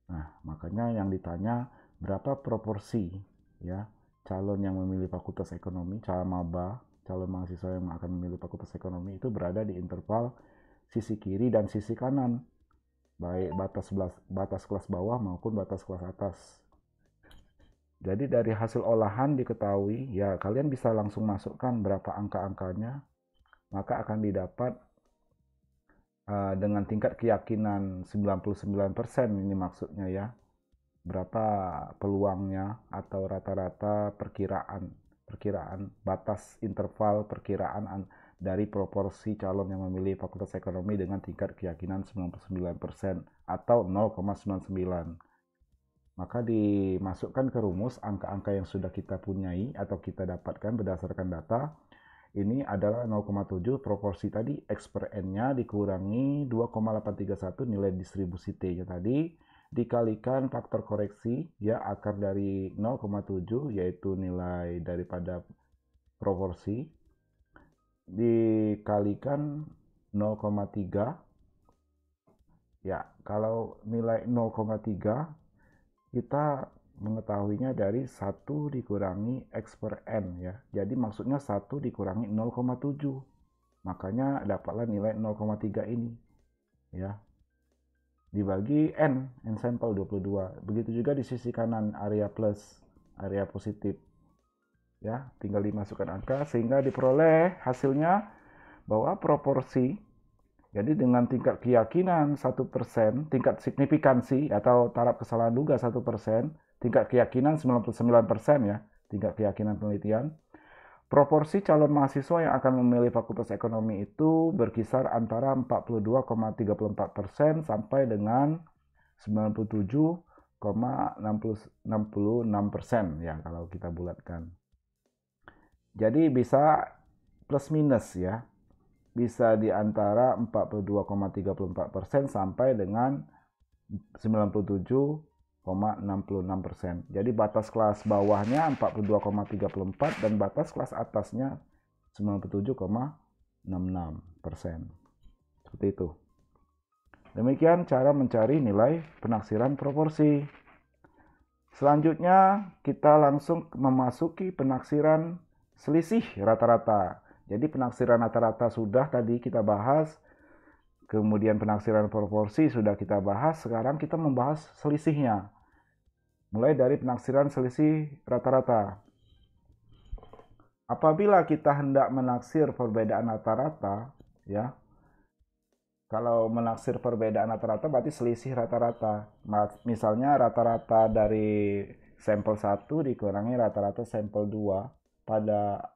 Nah, makanya yang ditanya berapa proporsi ya calon yang memilih fakultas ekonomi, calon maba, calon mahasiswa yang akan memilih fakultas ekonomi itu berada di interval sisi kiri dan sisi kanan, baik batas kelas bawah maupun batas kelas atas. Jadi dari hasil olahan diketahui, ya kalian bisa langsung masukkan berapa angka-angkanya, maka akan didapat dengan tingkat keyakinan 99% ini maksudnya ya. Berapa peluangnya atau rata-rata perkiraan batas interval perkiraan dari proporsi calon yang memilih fakultas ekonomi dengan tingkat keyakinan 99% atau 0,99. Maka dimasukkan ke rumus angka-angka yang sudah kita punyai atau kita dapatkan berdasarkan data. Ini adalah 0,7 proporsi tadi, X per N-nya dikurangi 2,831 nilai distribusi T-nya tadi, dikalikan faktor koreksi, ya akar dari 0,7 yaitu nilai daripada proporsi, dikalikan 0,3. Ya, kalau nilai 0,3 kita mengetahuinya dari 1 dikurangi X per N ya. Jadi maksudnya 1 dikurangi 0,7. Makanya dapatlah nilai 0,3 ini ya. Dibagi N sampel 22. Begitu juga di sisi kanan area plus, area positif. Ya, tinggal dimasukkan angka sehingga diperoleh hasilnya bahwa proporsi, jadi dengan tingkat keyakinan 1%, tingkat signifikansi atau taraf kesalahan duga 1%, tingkat keyakinan 99% ya, tingkat keyakinan penelitian. Proporsi calon mahasiswa yang akan memilih fakultas ekonomi itu berkisar antara 42,34% sampai dengan 97,66% ya kalau kita bulatkan. Jadi bisa plus minus ya. Bisa di antara 42,34% sampai dengan 97,66%. Jadi batas kelas bawahnya 42,34 dan batas kelas atasnya 97,66%. Seperti itu. Demikian cara mencari nilai penaksiran proporsi. Selanjutnya kita langsung memasuki penaksiran selisih rata-rata. Jadi penaksiran rata-rata sudah tadi kita bahas, kemudian penaksiran proporsi sudah kita bahas, sekarang kita membahas selisihnya. Mulai dari penaksiran selisih rata-rata. Apabila kita hendak menaksir perbedaan rata-rata, ya, kalau menaksir perbedaan rata-rata berarti selisih rata-rata. Misalnya rata-rata dari sampel 1 dikurangi rata-rata sampel 2 pada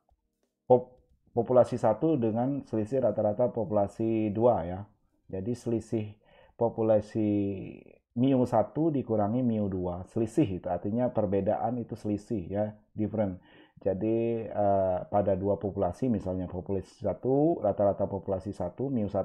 populasi 1 dengan selisih rata-rata populasi 2 ya. Jadi selisih populasi mu 1 dikurangi mu 2. Selisih itu artinya perbedaan itu selisih ya, different. Jadi pada dua populasi, misalnya populasi 1, rata-rata populasi 1 mu 1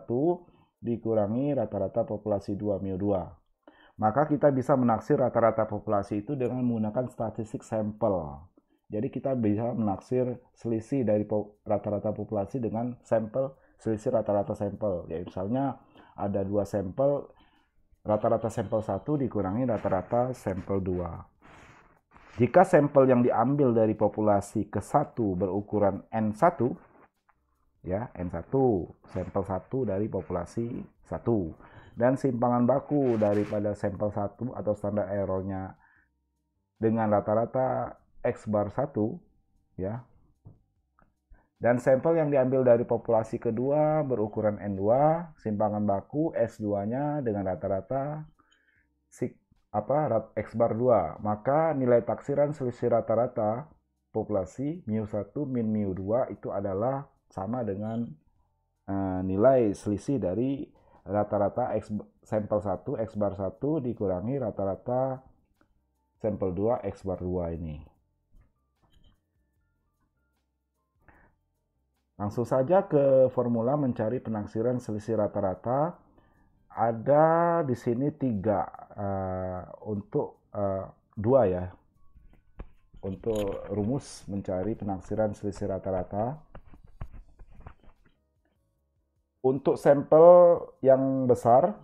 dikurangi rata-rata populasi 2 mu 2. Maka kita bisa menaksir rata-rata populasi itu dengan menggunakan statistik sampel. Jadi kita bisa menaksir selisih dari rata-rata populasi dengan sampel, selisih rata-rata sampel. Ya misalnya ada 2 sampel, rata-rata sampel 1 dikurangi rata-rata sampel 2. Jika sampel yang diambil dari populasi ke-1 berukuran N1, ya, N1, sampel 1 dari populasi 1, dan simpangan baku daripada sampel 1 atau standar errornya dengan rata-rata X bar 1, ya, dan sampel yang diambil dari populasi kedua berukuran N2, simpangan baku S2-nya dengan rata-rata X bar 2, maka nilai taksiran selisih rata-rata populasi mu1 min mu2 itu adalah sama dengan nilai selisih dari rata-rata sampel 1 X bar 1 dikurangi rata-rata sampel 2 X bar 2 ini. Langsung saja ke formula mencari penaksiran selisih rata-rata. Ada di sini 3 untuk 2 ya. Untuk rumus mencari penaksiran selisih rata-rata. Untuk sampel yang besar,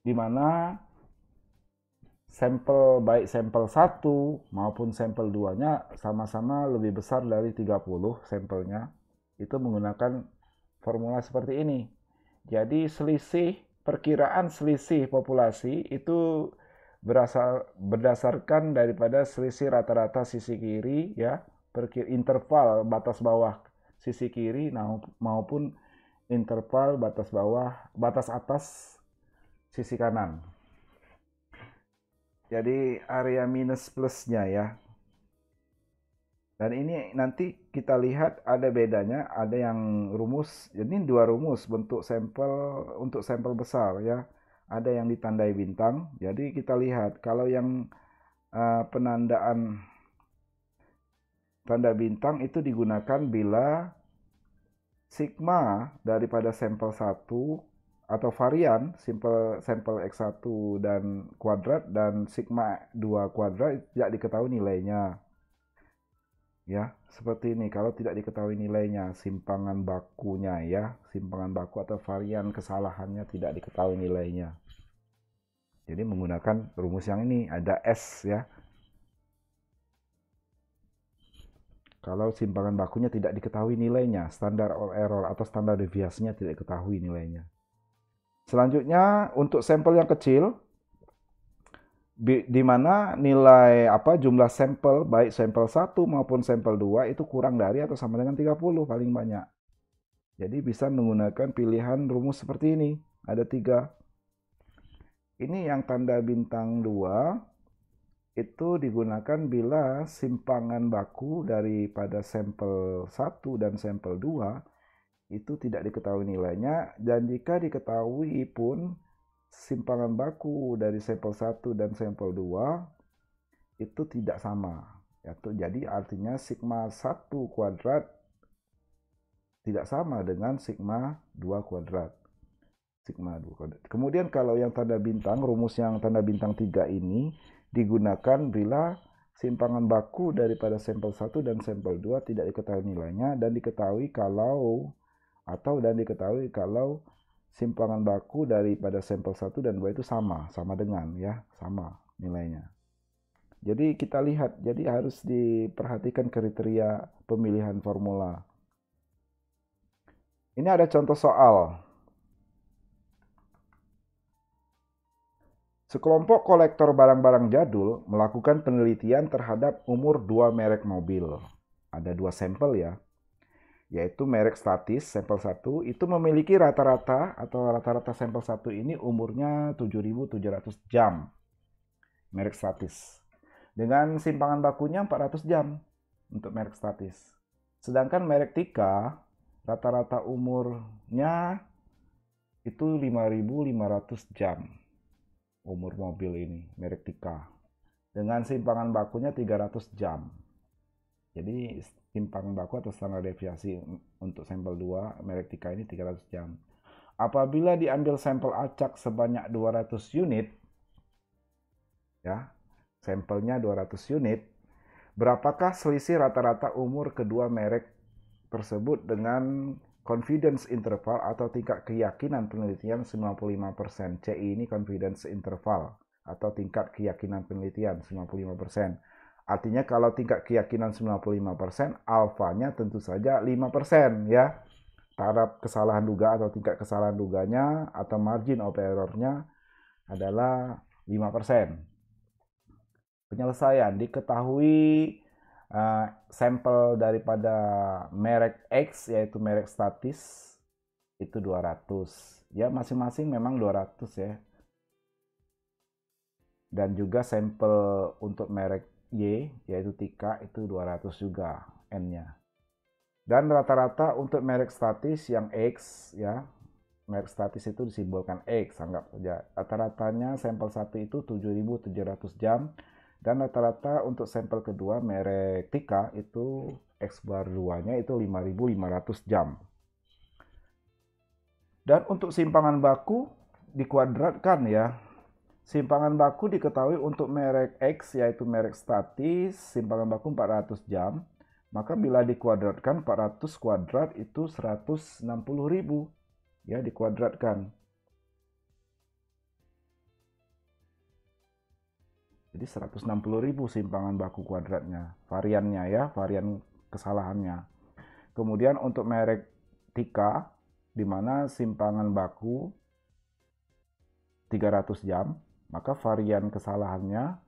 di mana sampel baik sampel 1 maupun sampel 2-nya sama-sama lebih besar dari 30 sampelnya, itu menggunakan formula seperti ini. Jadi perkiraan selisih populasi itu berdasarkan daripada selisih rata-rata sisi kiri, ya, interval batas bawah sisi kiri maupun interval batas atas sisi kanan. Jadi area minus plusnya ya. Dan ini nanti kita lihat ada bedanya, ada yang rumus, ini 2 rumus bentuk sampel untuk sampel besar ya. Ada yang ditandai bintang. Jadi kita lihat kalau yang penandaan tanda bintang itu digunakan bila sigma daripada sampel 1 atau varian sampel X1 dan kuadrat dan sigma 2 kuadrat tidak diketahui nilainya. Ya, seperti ini. Kalau tidak diketahui nilainya, simpangan bakunya ya, simpangan baku atau varian kesalahannya tidak diketahui nilainya. Jadi menggunakan rumus yang ini, ada S ya. Kalau simpangan bakunya tidak diketahui nilainya, standar error atau standar deviasinya tidak diketahui nilainya. Selanjutnya untuk sampel yang kecil, di mana nilai jumlah sampel baik sampel 1 maupun sampel 2 itu kurang dari atau sama dengan 30 paling banyak. Jadi bisa menggunakan pilihan rumus seperti ini. Ada 3. Ini yang tanda bintang 2 itu digunakan bila simpangan baku daripada sampel 1 dan sampel 2 itu tidak diketahui nilainya, dan jika diketahui pun simpangan baku dari sampel 1 dan sampel 2 itu tidak sama. Jadi artinya sigma 1 kuadrat tidak sama dengan sigma 2 kuadrat. Kemudian kalau yang tanda bintang, rumus yang tanda bintang 3 ini digunakan bila simpangan baku daripada sampel 1 dan sampel 2 tidak diketahui nilainya dan diketahui kalau simpangan baku daripada sampel 1 dan 2 itu sama dengan ya, sama nilainya. Jadi kita lihat, jadi harus diperhatikan kriteria pemilihan formula. Ini ada contoh soal. Sekelompok kolektor barang-barang jadul melakukan penelitian terhadap umur 2 merek mobil. Ada 2 sampel ya, yaitu merek statis, sampel 1, itu memiliki rata-rata sampel 1 ini umurnya 7.700 jam. Merek statis. Dengan simpangan bakunya 400 jam untuk merek statis. Sedangkan merek Tika, rata-rata umurnya itu 5.500 jam. Umur mobil ini, merek Tika. Dengan simpangan bakunya 300 jam. Jadi simpangan baku atau standar deviasi untuk sampel 2 merek Tika ini 300 jam. Apabila diambil sampel acak sebanyak 200 unit, ya, sampelnya 200 unit, berapakah selisih rata-rata umur kedua merek tersebut dengan confidence interval atau tingkat keyakinan penelitian 95%. CI ini confidence interval atau tingkat keyakinan penelitian 95%. Artinya kalau tingkat keyakinan 95%, alfanya tentu saja 5% ya. Taraf kesalahan duga atau tingkat kesalahan duganya atau margin of error-nya adalah 5%. Penyelesaian diketahui sampel daripada merek X yaitu merek statis itu 200. Ya, masing-masing memang 200 ya. Dan juga sampel untuk merek Y yaitu Tika itu 200 juga N-nya. Dan rata-rata untuk merek statis yang X ya, merek statis itu disimbolkan X, anggap saja. Rata-ratanya sampel 1 itu 7.700 jam. Dan rata-rata untuk sampel kedua merek Tika itu X bar 2-nya itu 5.500 jam. Dan untuk simpangan baku dikuadratkan ya. Simpangan baku diketahui untuk merek X yaitu merek statis, simpangan baku 400 jam. Maka bila dikuadratkan 400 kuadrat itu 160.000 ya, dikuadratkan. Jadi 160.000 simpangan baku kuadratnya, variannya ya, varian kesalahannya. Kemudian untuk merek Tika, di mana simpangan baku 300 jam, maka varian kesalahannya,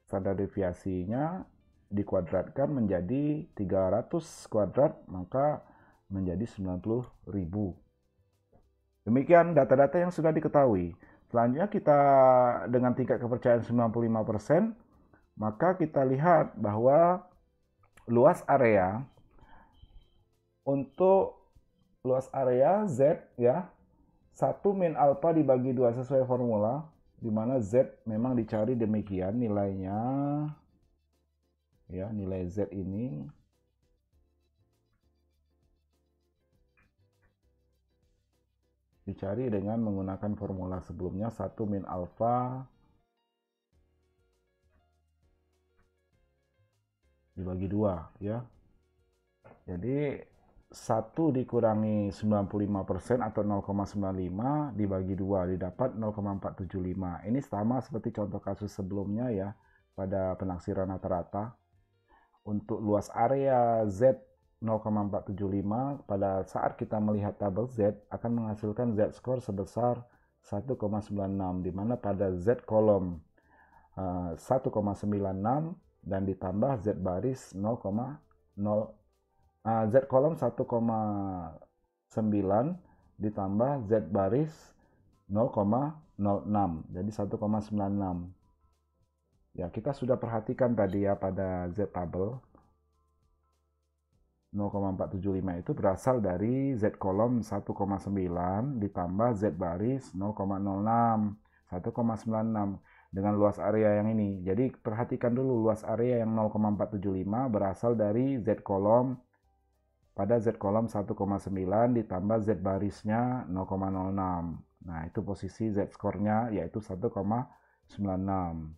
standar deviasinya dikuadratkan menjadi 300 kuadrat, maka menjadi 90.000. Demikian data-data yang sudah diketahui. Selanjutnya kita dengan tingkat kepercayaan 95%, maka kita lihat bahwa luas area untuk luas area Z ya, 1 min alpha dibagi 2 sesuai formula, di mana Z memang dicari demikian nilainya ya, nilai Z ini dicari dengan menggunakan formula sebelumnya 1 min alpha dibagi 2 ya. Jadi 1 dikurangi 95% atau 0,95 dibagi 2 didapat 0,475. Ini sama seperti contoh kasus sebelumnya ya, pada penaksiran rata-rata. Untuk luas area Z 0,475, pada saat kita melihat tabel Z akan menghasilkan Z score sebesar 1,96, di mana pada Z kolom 1,96 dan ditambah Z baris 0,0, Z kolom 1,9 ditambah Z baris 0,06, jadi 1,96. Ya, kita sudah perhatikan tadi ya pada Z tabel 0,475 itu berasal dari Z kolom 1,9 ditambah Z baris 0,06, 1,96 dengan luas area yang ini. Jadi perhatikan dulu luas area yang 0,475 berasal dari Z kolom, pada Z kolom 1,9 ditambah Z barisnya 0,06. Nah, itu posisi Z skornya yaitu 1,96.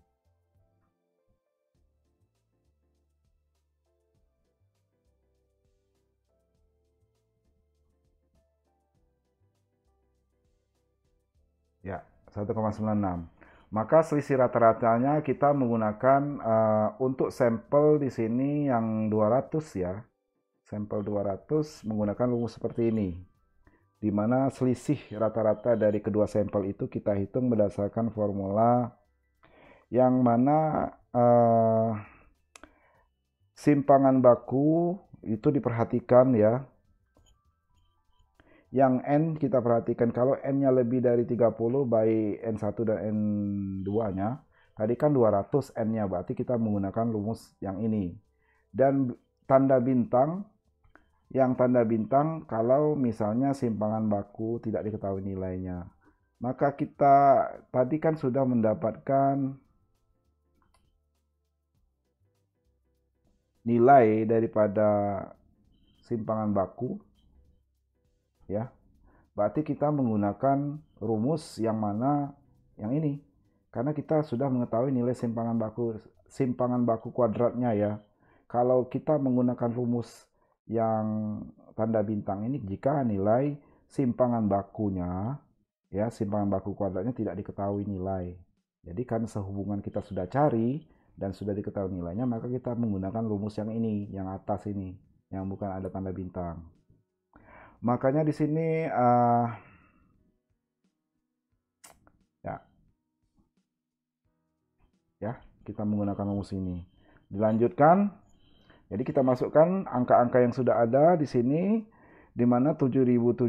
Ya, 1,96. Maka selisih rata-ratanya kita menggunakan untuk sampel di sini yang 200 ya. Sampel 200 menggunakan rumus seperti ini. Di mana selisih rata-rata dari kedua sampel itu kita hitung berdasarkan formula yang mana simpangan baku itu diperhatikan ya. Yang N kita perhatikan, kalau N-nya lebih dari 30 baik N1 dan N2-nya, tadi kan 200 N-nya, berarti kita menggunakan rumus yang ini. Dan tanda bintang, yang tanda bintang kalau misalnya simpangan baku tidak diketahui nilainya. Maka kita tadi kan sudah mendapatkan nilai daripada simpangan baku ya, berarti kita menggunakan rumus yang mana yang ini, karena kita sudah mengetahui nilai simpangan baku kuadratnya ya. Kalau kita menggunakan rumus yang tanda bintang ini jika nilai simpangan bakunya, ya, simpangan baku kuadratnya tidak diketahui nilai. Jadi kan sehubungan kita sudah cari dan sudah diketahui nilainya, maka kita menggunakan rumus yang ini, yang atas ini, yang bukan ada tanda bintang. Makanya di sini ya kita menggunakan rumus ini. Dilanjutkan, jadi kita masukkan angka-angka yang sudah ada di sini, di mana 7.700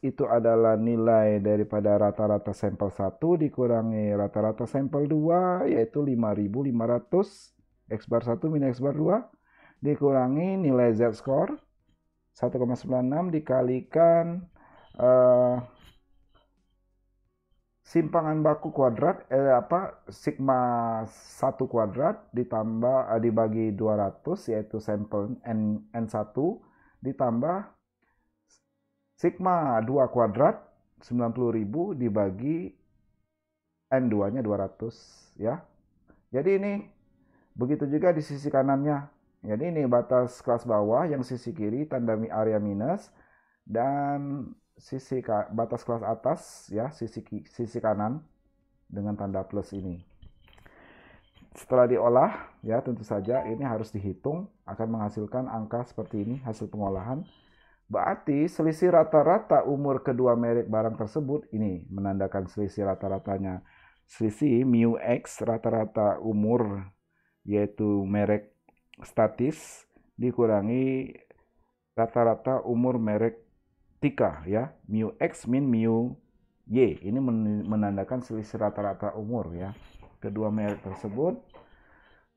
itu adalah nilai daripada rata-rata sampel 1 dikurangi rata-rata sampel 2, yaitu 5.500 X bar 1 minus X bar 2, dikurangi nilai Z-score 1,96 dikalikan simpangan baku kuadrat sigma 1 kuadrat ditambah dibagi 200 yaitu sampel N1 ditambah sigma 2 kuadrat 90.000 dibagi N2-nya 200 ya. Jadi ini begitu juga di sisi kanannya. Jadi ini batas kelas bawah, yang sisi kiri tanda area minus, dan sisi batas kelas atas ya, sisi kanan dengan tanda plus ini. Setelah diolah ya, tentu saja ini harus dihitung, akan menghasilkan angka seperti ini hasil pengolahan. Berarti selisih rata-rata umur kedua merek barang tersebut, ini menandakan selisih rata-ratanya. Selisih mu X rata-rata umur yaitu merek statis dikurangi rata-rata umur merek Tika ya, mu X min mu Y. Ini menandakan selisih rata-rata umur ya kedua merek tersebut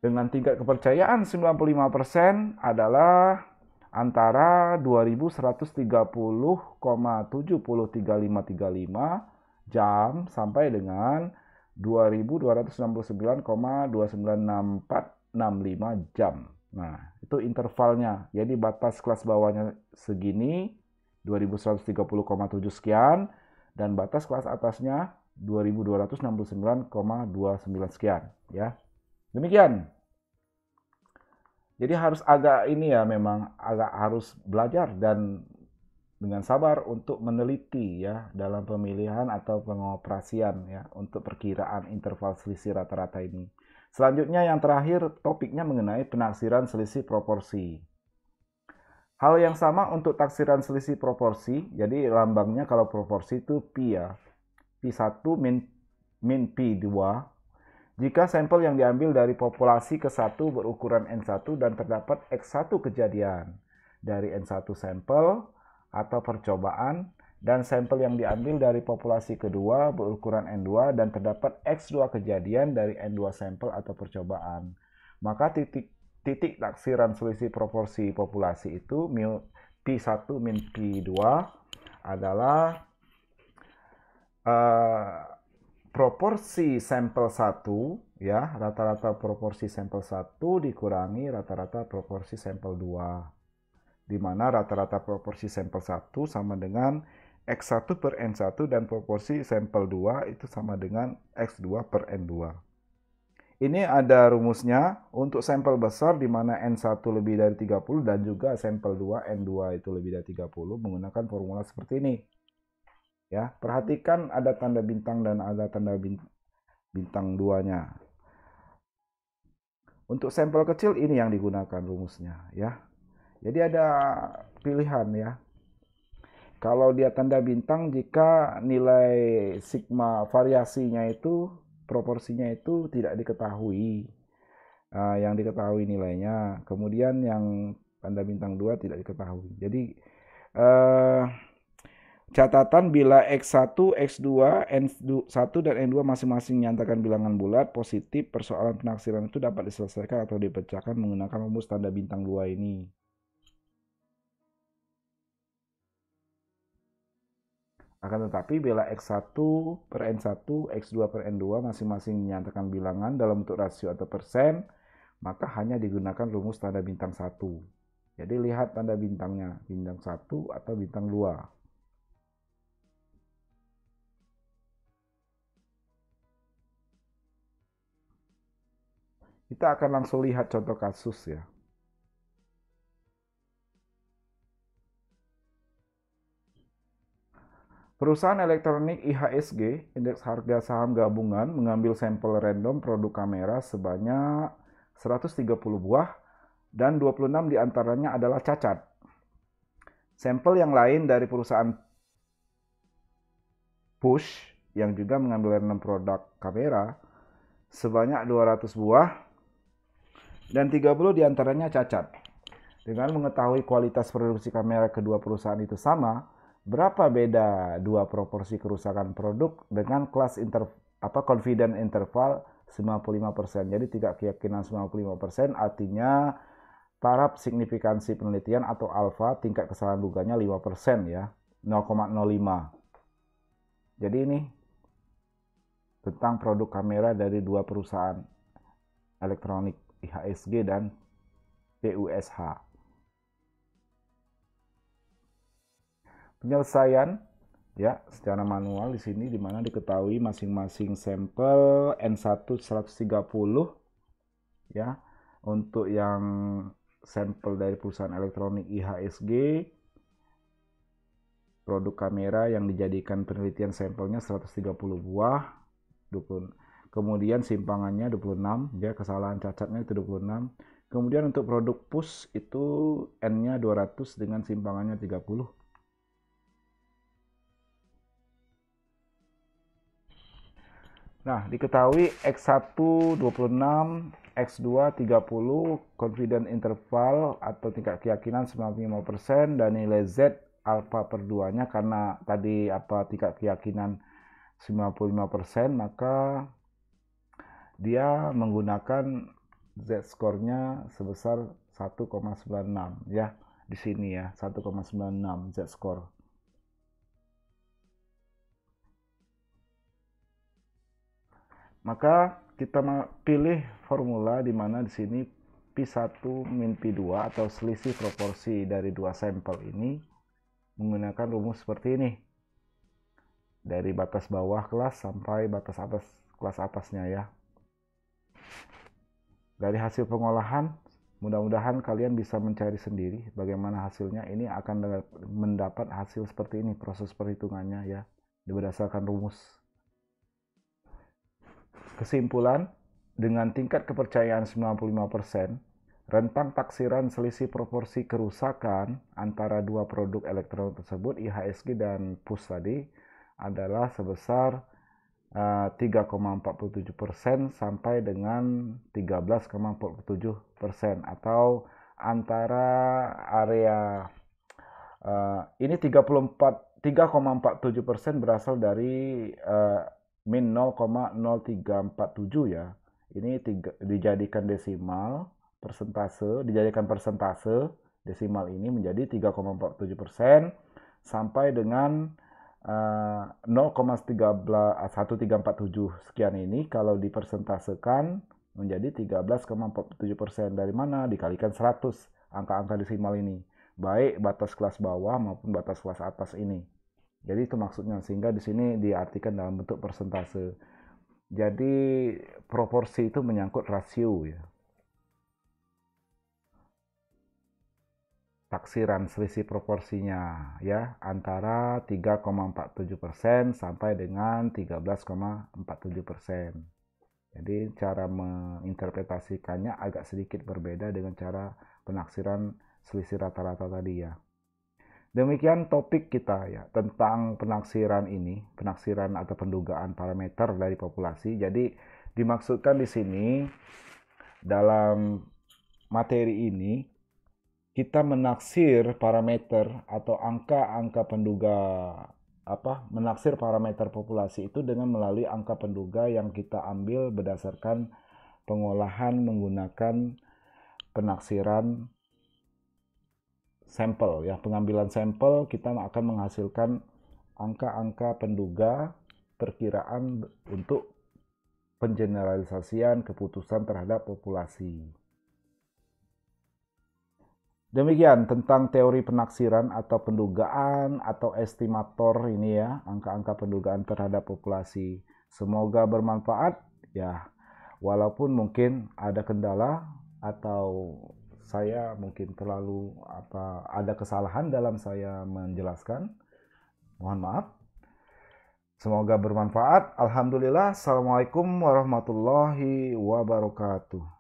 dengan tingkat kepercayaan 95% adalah antara 2130,703535 jam sampai dengan 2269,296465 jam. Nah, itu intervalnya. Jadi batas kelas bawahnya segini 2130,7 sekian dan batas kelas atasnya 2269,29 sekian ya. Demikian. Jadi harus agak ini ya, memang agak harus belajar dan dengan sabar untuk meneliti ya dalam pemilihan atau pengoperasian ya untuk perkiraan interval selisih rata-rata ini. Selanjutnya yang terakhir topiknya mengenai penaksiran selisih proporsi. Hal yang sama untuk taksiran selisih proporsi. Jadi lambangnya kalau proporsi itu pi ya. Pi1 min pi2. Jika sampel yang diambil dari populasi ke-1 berukuran N1 dan terdapat X1 kejadian dari N1 sampel atau percobaan dan sampel yang diambil dari populasi kedua berukuran N2 dan terdapat X2 kejadian dari N2 sampel atau percobaan, maka titik taksiran selisih proporsi populasi itu P1 min P2 adalah proporsi sampel 1 ya, rata-rata proporsi sampel 1 dikurangi rata-rata proporsi sampel 2, di mana rata-rata proporsi sampel 1 sama dengan X1 per N1 dan proporsi sampel 2 itu sama dengan X2 per N2. Ini ada rumusnya untuk sampel besar di mana N1 lebih dari 30 dan juga sampel 2 N2 itu lebih dari 30 menggunakan formula seperti ini. Ya, perhatikan ada tanda bintang dan ada tanda bintang 2-nya. Untuk sampel kecil ini yang digunakan rumusnya ya. Jadi ada pilihan ya. Kalau dia tanda bintang jika nilai sigma variasinya itu proporsinya itu tidak diketahui. Yang diketahui nilainya. Kemudian yang tanda bintang 2 tidak diketahui. Jadi catatan bila X1, X2, N1 dan N2 masing-masing menyatakan bilangan bulat positif, persoalan penaksiran itu dapat diselesaikan atau dipecahkan menggunakan rumus tanda bintang 2 ini. Akan tetapi bila X1 per N1, X2 per N2 masing-masing menyatakan bilangan dalam bentuk rasio atau persen, maka hanya digunakan rumus tanda bintang 1. Jadi lihat tanda bintangnya, bintang 1 atau bintang 2. Kita akan langsung lihat contoh kasus ya. Perusahaan elektronik IHSG, Indeks Harga Saham Gabungan, mengambil sampel random produk kamera sebanyak 130 buah dan 26 diantaranya adalah cacat. Sampel yang lain dari perusahaan Push yang juga mengambil random produk kamera sebanyak 200 buah dan 30 diantaranya cacat. Dengan mengetahui kualitas produksi kamera kedua perusahaan itu sama, berapa beda dua proporsi kerusakan produk dengan kelas confidence interval 95%. Jadi tidak keyakinan 95%, artinya taraf signifikansi penelitian atau alfa tingkat kesalahan duganya 5% ya, 0,05. Jadi ini tentang produk kamera dari dua perusahaan elektronik IHSG dan PUSH. Penyelesaian ya secara manual di sini di mana diketahui masing-masing sampel N1 130 ya. Untuk yang sampel dari perusahaan elektronik IHSG produk kamera yang dijadikan penelitian sampelnya 130 buah, 20, kemudian simpangannya 26 ya, kesalahan cacatnya itu 26. Kemudian untuk produk push itu N-nya 200 dengan simpangannya 30. Nah, diketahui X1 26, X2 30, confidence interval atau tingkat keyakinan 95% dan nilai Z alfa per 2-nya karena tadi tingkat keyakinan 95%, maka dia menggunakan Z score-nya sebesar 1,96 ya. Di sini ya, 1,96 Z score. Maka kita pilih formula di mana di sini P1 min P2 atau selisih proporsi dari dua sampel ini menggunakan rumus seperti ini. Dari batas bawah kelas sampai batas atas kelas atasnya ya. Dari hasil pengolahan, mudah-mudahan kalian bisa mencari sendiri bagaimana hasilnya. Ini akan mendapat hasil seperti ini, proses perhitungannya ya, berdasarkan rumus. Kesimpulan, dengan tingkat kepercayaan 95%, rentang taksiran selisih proporsi kerusakan antara dua produk elektronik tersebut, IHSG dan PUSH tadi, adalah sebesar 3,47% sampai dengan 13,47%, atau antara area ini 3,47% berasal dari min 0,0347 ya. Ini dijadikan desimal persentase, desimal ini menjadi 3,47% sampai dengan 0,137 sekian ini kalau dipersentasekan menjadi 13,47%. Dari mana? Dikalikan 100 angka-angka desimal ini, baik batas kelas bawah maupun batas kelas atas ini. Jadi itu maksudnya, sehingga di sini diartikan dalam bentuk persentase. Jadi proporsi itu menyangkut rasio ya. Taksiran selisih proporsinya ya antara 3,47% sampai dengan 13,47%. Jadi cara menginterpretasikannya agak sedikit berbeda dengan cara penaksiran selisih rata-rata tadi ya. Demikian topik kita ya tentang penaksiran ini, penaksiran atau pendugaan parameter dari populasi. Jadi dimaksudkan di sini dalam materi ini kita menaksir parameter atau angka-angka penduga menaksir parameter populasi itu dengan melalui angka penduga yang kita ambil berdasarkan pengolahan menggunakan penaksiran sampel ya, pengambilan sampel kita akan menghasilkan angka-angka penduga perkiraan untuk pengeneralisasian keputusan terhadap populasi. Demikian tentang teori penaksiran atau pendugaan atau estimator ini ya, angka-angka pendugaan terhadap populasi. Semoga bermanfaat ya. Walaupun mungkin ada kendala atau saya mungkin terlalu ada kesalahan dalam saya menjelaskan, mohon maaf. Semoga bermanfaat. Alhamdulillah. Assalamualaikum warahmatullahi wabarakatuh.